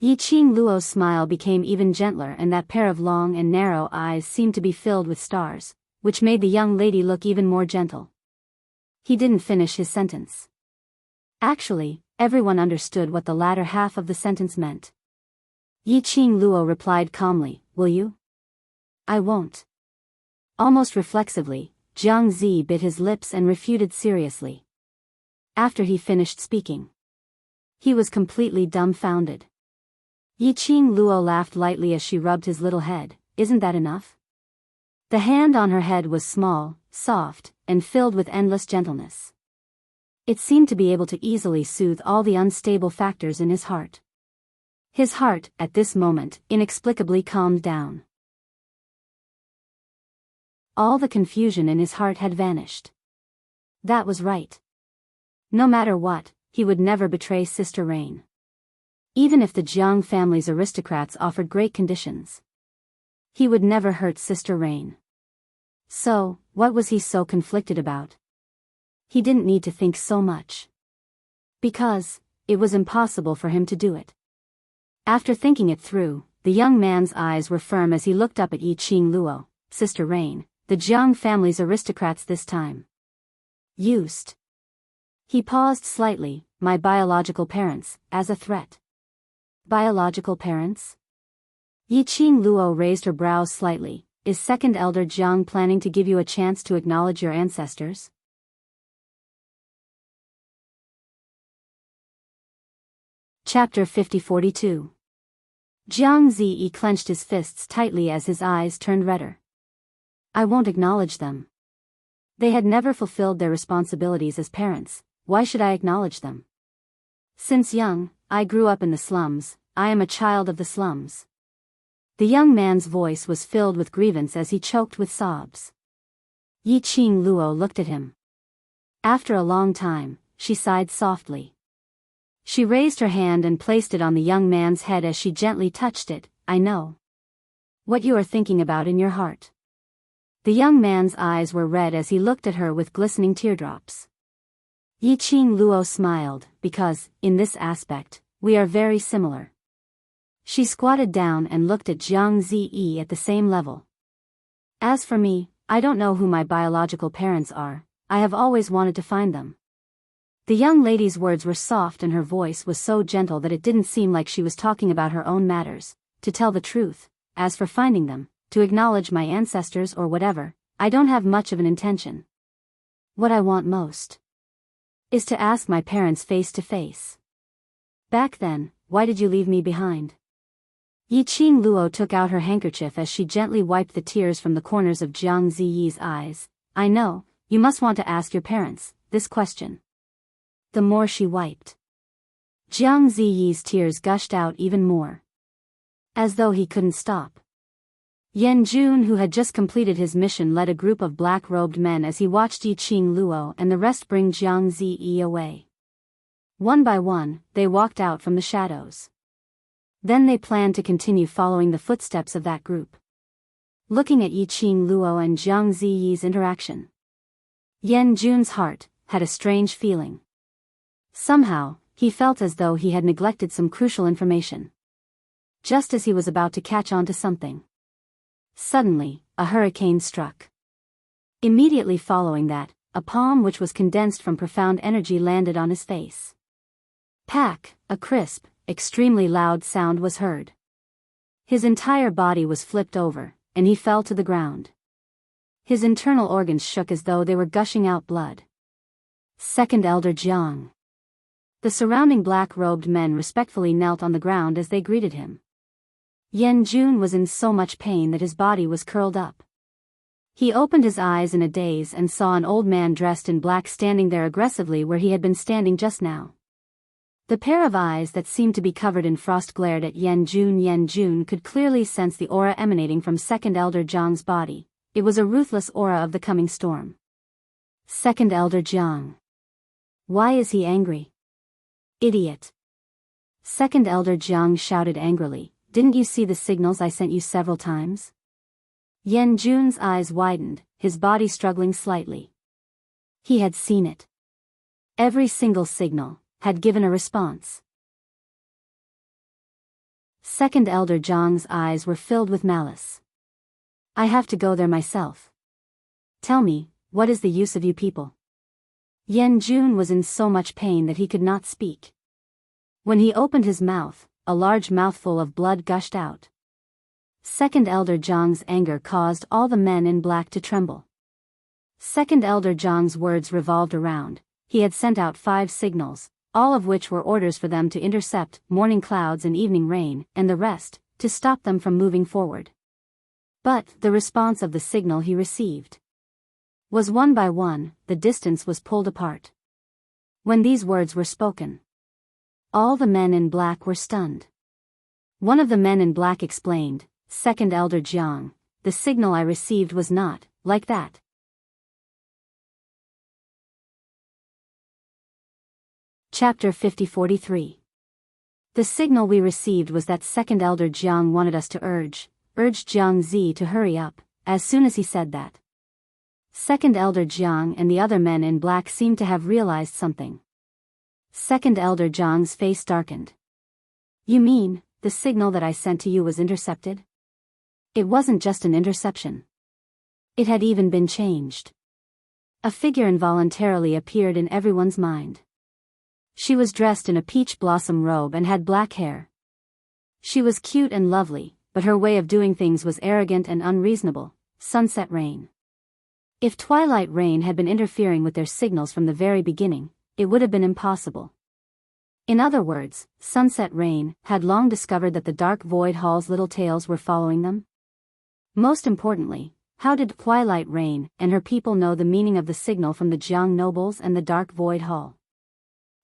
Yiqing Luo's smile became even gentler and that pair of long and narrow eyes seemed to be filled with stars, which made the young lady look even more gentle. He didn't finish his sentence. Actually, Everyone understood what the latter half of the sentence meant. Yiqing Luo replied calmly, "Will you?" "I won't." Almost reflexively, Jiang Zi bit his lips and refuted seriously. After he finished speaking, he was completely dumbfounded. Yiqing Luo laughed lightly as she rubbed his little head. "Isn't that enough?" The hand on her head was small, soft, and filled with endless gentleness. It seemed to be able to easily soothe all the unstable factors in his heart. His heart, at this moment, inexplicably calmed down. All the confusion in his heart had vanished. That was right. No matter what, he would never betray Sister Rain. Even if the Jiang family's aristocrats offered great conditions, he would never hurt Sister Rain. So, what was he so conflicted about? He didn't need to think so much. Because it was impossible for him to do it. After thinking it through, the young man's eyes were firm as he looked up at Yiqing Luo. "Sister Rain, the Jiang family's aristocrats this time used." He paused slightly. "My biological parents, as a threat." "Biological parents?" Yiqing Luo raised her brows slightly. "Is Second Elder Jiang planning to give you a chance to acknowledge your ancestors?" Chapter 50-42. Jiang Zi clenched his fists tightly as his eyes turned redder. "I won't acknowledge them. They had never fulfilled their responsibilities as parents. Why should I acknowledge them? Since young, I grew up in the slums. I am a child of the slums." The young man's voice was filled with grievance as he choked with sobs. Yiqing Luo looked at him. After a long time, she sighed softly. She raised her hand and placed it on the young man's head as she gently touched it. "I know what you are thinking about in your heart." The young man's eyes were red as he looked at her with glistening teardrops. Yiqing Luo smiled, "Because, in this aspect, we are very similar." She squatted down and looked at Jiang Zi at the same level. "As for me, I don't know who my biological parents are. I have always wanted to find them." The young lady's words were soft and her voice was so gentle that it didn't seem like she was talking about her own matters. "To tell the truth, as for finding them, to acknowledge my ancestors or whatever, I don't have much of an intention. What I want most is to ask my parents face to face. Back then, why did you leave me behind?" Yiqing Luo took out her handkerchief as she gently wiped the tears from the corners of Jiang Ziyi's eyes. "I know, you must want to ask your parents this question." The more she wiped, Jiang Ziyi's tears gushed out even more. As though he couldn't stop. Yan Jun, who had just completed his mission, led a group of black-robed men as he watched Yiqing Luo and the rest bring Jiang Ziyi away. One by one, they walked out from the shadows. Then they planned to continue following the footsteps of that group. Looking at Yiqing Luo and Jiang Ziyi's interaction, Yan Jun's heart had a strange feeling. Somehow, he felt as though he had neglected some crucial information. Just as he was about to catch on to something, suddenly, a hurricane struck. Immediately following that, a palm which was condensed from profound energy landed on his face. Pack, a crisp, extremely loud sound was heard. His entire body was flipped over, and he fell to the ground. His internal organs shook as though they were gushing out blood. Second Elder Jiang. The surrounding black-robed men respectfully knelt on the ground as they greeted him. Yan Jun was in so much pain that his body was curled up. He opened his eyes in a daze and saw an old man dressed in black standing there aggressively where he had been standing just now. The pair of eyes that seemed to be covered in frost glared at Yan Jun. Yan Jun could clearly sense the aura emanating from Second Elder Jiang's body. It was a ruthless aura of the coming storm. Second Elder Jiang. Why is he angry? Idiot. Second Elder Jiang shouted angrily. Didn't you see the signals I sent you several times? Yan Jun's eyes widened, his body struggling slightly. He had seen it. Every single signal had given a response. Second Elder Jiang's eyes were filled with malice. I have to go there myself. Tell me, what is the use of you people? Yan Jun was in so much pain that he could not speak. When he opened his mouth, a large mouthful of blood gushed out. Second Elder Zhang's anger caused all the men in black to tremble. Second Elder Zhang's words revolved around. He had sent out 5 signals, all of which were orders for them to intercept morning clouds and evening rain, and the rest, to stop them from moving forward. But the response of the signal he received was one by one, the distance was pulled apart. When these words were spoken, all the men in black were stunned. One of the men in black explained, Second Elder Jiang, the signal I received was not like that. Chapter 50-43. The signal we received was that Second Elder Jiang wanted us to urge Jiang Zi to hurry up. As soon as he said that, Second Elder Jiang and the other men in black seemed to have realized something. Second Elder Jiang's face darkened. You mean, the signal that I sent to you was intercepted? It wasn't just an interception. It had even been changed. A figure involuntarily appeared in everyone's mind. She was dressed in a peach blossom robe and had black hair. She was cute and lovely, but her way of doing things was arrogant and unreasonable. Sunset Rain. If Twilight Rain had been interfering with their signals from the very beginning, it would have been impossible. In other words, Sunset Rain had long discovered that the Dark Void Hall's little tails were following them. Most importantly, how did Twilight Rain and her people know the meaning of the signal from the Jiang nobles and the Dark Void Hall?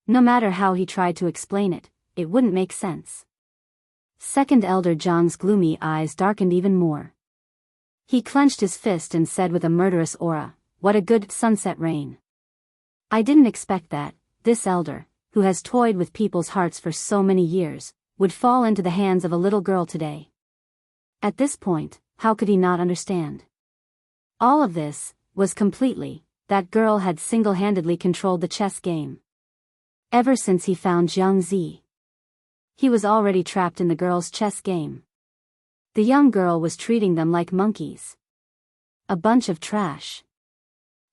No matter how he tried to explain it, it wouldn't make sense. Second Elder Jiang's gloomy eyes darkened even more. He clenched his fist and said with a murderous aura, "What a good Sunset Rain. I didn't expect that, this elder, who has toyed with people's hearts for so many years, would fall into the hands of a little girl today." At this point, how could he not understand? All of this was completely, that girl had single-handedly controlled the chess game. Ever since he found Jiang Zi, he was already trapped in the girl's chess game. The young girl was treating them like monkeys. A bunch of trash.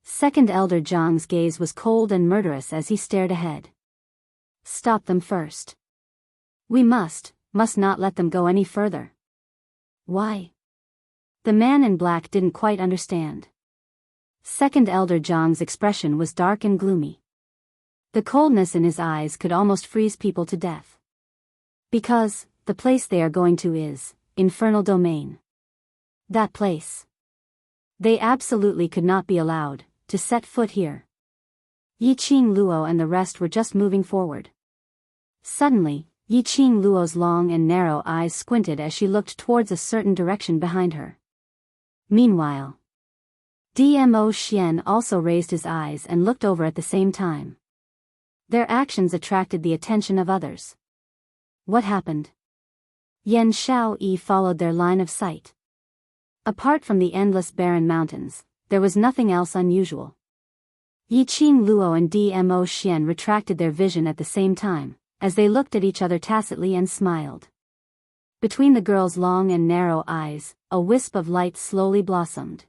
Second Elder Jiang's gaze was cold and murderous as he stared ahead. Stop them first. We must not let them go any further. Why? The man in black didn't quite understand. Second Elder Jiang's expression was dark and gloomy. The coldness in his eyes could almost freeze people to death. Because, the place they are going to is Infernal Domain. That place. They absolutely could not be allowed to set foot here. Yiqing Luo and the rest were just moving forward. Suddenly, Yiqing Luo's long and narrow eyes squinted as she looked towards a certain direction behind her. Meanwhile, Dmo Xian also raised his eyes and looked over at the same time. Their actions attracted the attention of others. What happened? Yan Xiaoyi followed their line of sight. Apart from the endless barren mountains, there was nothing else unusual. Yiqing Luo and Dmo Xian retracted their vision at the same time, as they looked at each other tacitly and smiled. Between the girl's long and narrow eyes, a wisp of light slowly blossomed.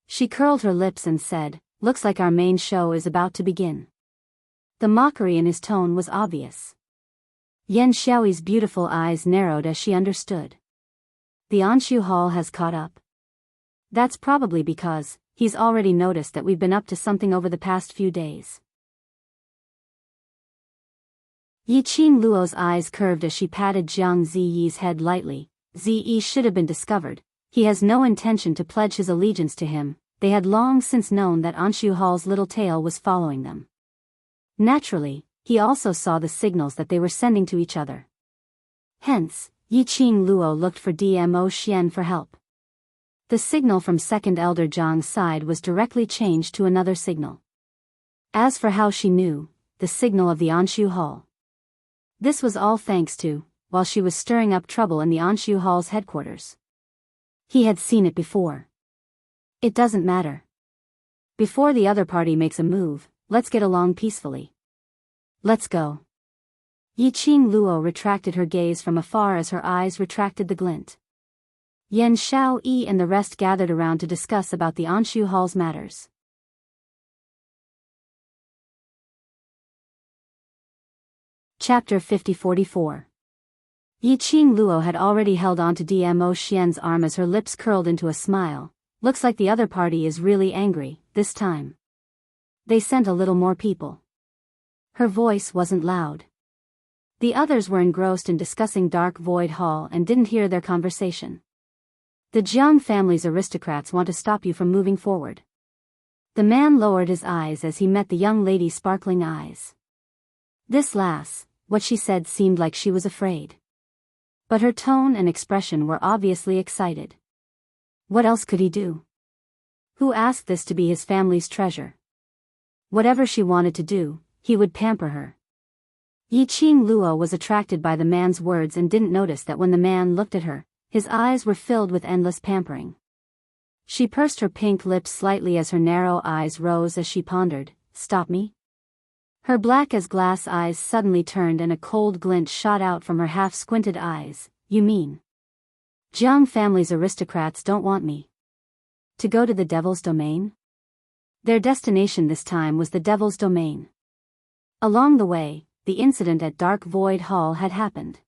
She curled her lips and said, "Looks like our main show is about to begin." The mockery in his tone was obvious. Yan Xiaoyi's beautiful eyes narrowed as she understood. The Anshu Hall has caught up. That's probably because he's already noticed that we've been up to something over the past few days. Yiqing Luo's eyes curved as she patted Jiang Ziyi's head lightly. Ziyi should have been discovered. He has no intention to pledge his allegiance to him. They had long since known that Anshu Hall's little tail was following them. Naturally, he also saw the signals that they were sending to each other. Hence, Yiqing Luo looked for Dmo Xian for help. The signal from Second Elder Zhang's side was directly changed to another signal. As for how she knew, the signal of the Anshu Hall. This was all thanks to, while she was stirring up trouble in the Anshu Hall's headquarters. He had seen it before. It doesn't matter. Before the other party makes a move, let's get along peacefully. Let's go. Yiqing Luo retracted her gaze from afar as her eyes retracted the glint. Yan Xiaoyi and the rest gathered around to discuss about the Anshu Hall's matters. Chapter 5044. Yiqing Luo had already held on to Dmo Xian's arm as her lips curled into a smile. Looks like the other party is really angry, this time. They sent a little more people. Her voice wasn't loud. The others were engrossed in discussing Dark Void Hall and didn't hear their conversation. The Jiang family's aristocrats want to stop you from moving forward. The man lowered his eyes as he met the young lady's sparkling eyes. This lass, what she said seemed like she was afraid. But her tone and expression were obviously excited. What else could he do? Who asked this to be his family's treasure? Whatever she wanted to do, he would pamper her. Yiqing Luo was attracted by the man's words and didn't notice that when the man looked at her, his eyes were filled with endless pampering. She pursed her pink lips slightly as her narrow eyes rose as she pondered, "Stop me?" Her black as glass eyes suddenly turned and a cold glint shot out from her half-squinted eyes. "You mean Jiang family's aristocrats don't want me to go to the Devil's Domain?" Their destination this time was the Devil's Domain. Along the way, the incident at Dark Void Hall had happened.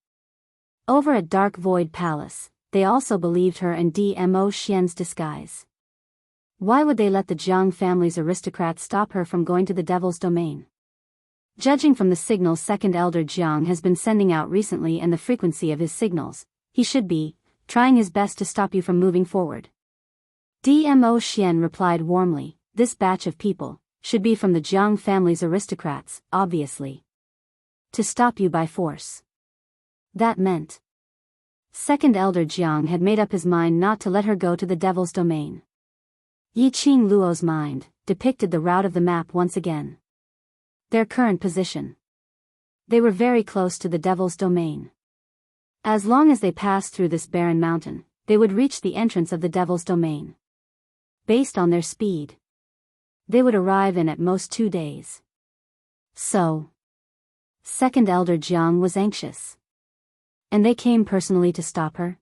Over at Dark Void Palace, they also believed her in Dmo Xian's disguise. Why would they let the Jiang family's aristocrats stop her from going to the Devil's Domain? Judging from the signals Second Elder Jiang has been sending out recently and the frequency of his signals, he should be trying his best to stop you from moving forward. Dmo Xian replied warmly, "This batch of people should be from the Jiang family's aristocrats, obviously. To stop you by force." That meant Second Elder Jiang had made up his mind not to let her go to the Devil's Domain. Yiqing Luo's mind depicted the route of the map once again. Their current position. They were very close to the Devil's Domain. As long as they passed through this barren mountain, they would reach the entrance of the Devil's Domain. Based on their speed, they would arrive in at most 2 days. So, Second Elder Jiang was anxious. And they came personally to stop her?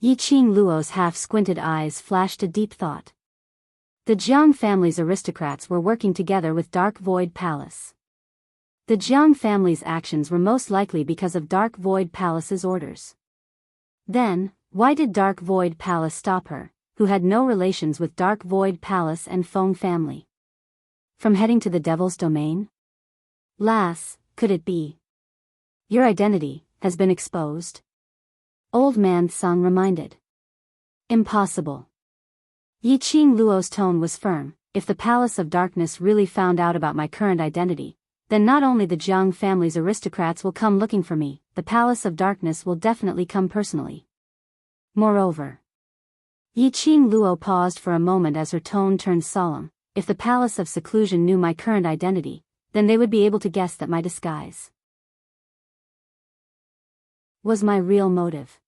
Yiqing Luo's half-squinted eyes flashed a deep thought. The Jiang family's aristocrats were working together with Dark Void Palace. The Jiang family's actions were most likely because of Dark Void Palace's orders. Then, why did Dark Void Palace stop her, who had no relations with Dark Void Palace and Feng family, from heading to the Devil's Domain? Lass, could it be your identity has been exposed? Old Man Sung reminded. Impossible. Yiqing Luo's tone was firm. If the Palace of Darkness really found out about my current identity, then not only the Jiang family's aristocrats will come looking for me, the Palace of Darkness will definitely come personally. Moreover, Yiqing Luo paused for a moment as her tone turned solemn. If the Palace of Seclusion knew my current identity, then they would be able to guess that my disguise was my real motive.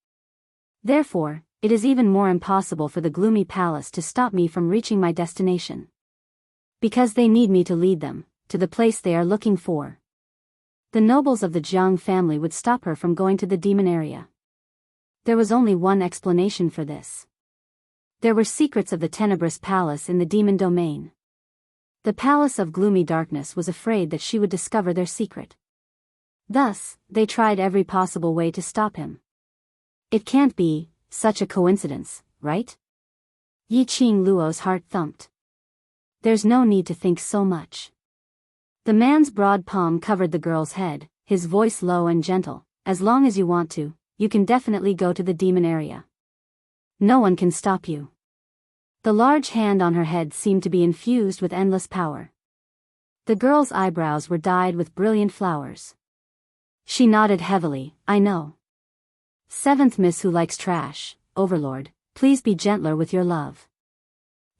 Therefore, it is even more impossible for the gloomy palace to stop me from reaching my destination. Because they need me to lead them to the place they are looking for. The nobles of the Jiang family would stop her from going to the demon area. There was only one explanation for this. There were secrets of the Tenebrous Palace in the demon domain. The Palace of Gloomy Darkness was afraid that she would discover their secret. Thus, they tried every possible way to stop him. It can't be such a coincidence, right? Yiqing Luo's heart thumped. There's no need to think so much. The man's broad palm covered the girl's head, his voice low and gentle. As long as you want to, you can definitely go to the demon area. No one can stop you. The large hand on her head seemed to be infused with endless power. The girl's eyebrows were dyed with brilliant flowers. She nodded heavily. I know. Seventh Miss Who Likes Trash, Overlord, please be gentler with your love.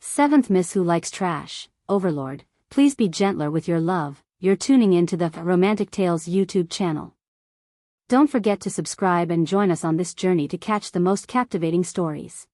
Seventh Miss Who Likes Trash, Overlord, please be gentler with your love. You're tuning in to the Romantic Tales YouTube channel. Don't forget to subscribe and join us on this journey to catch the most captivating stories.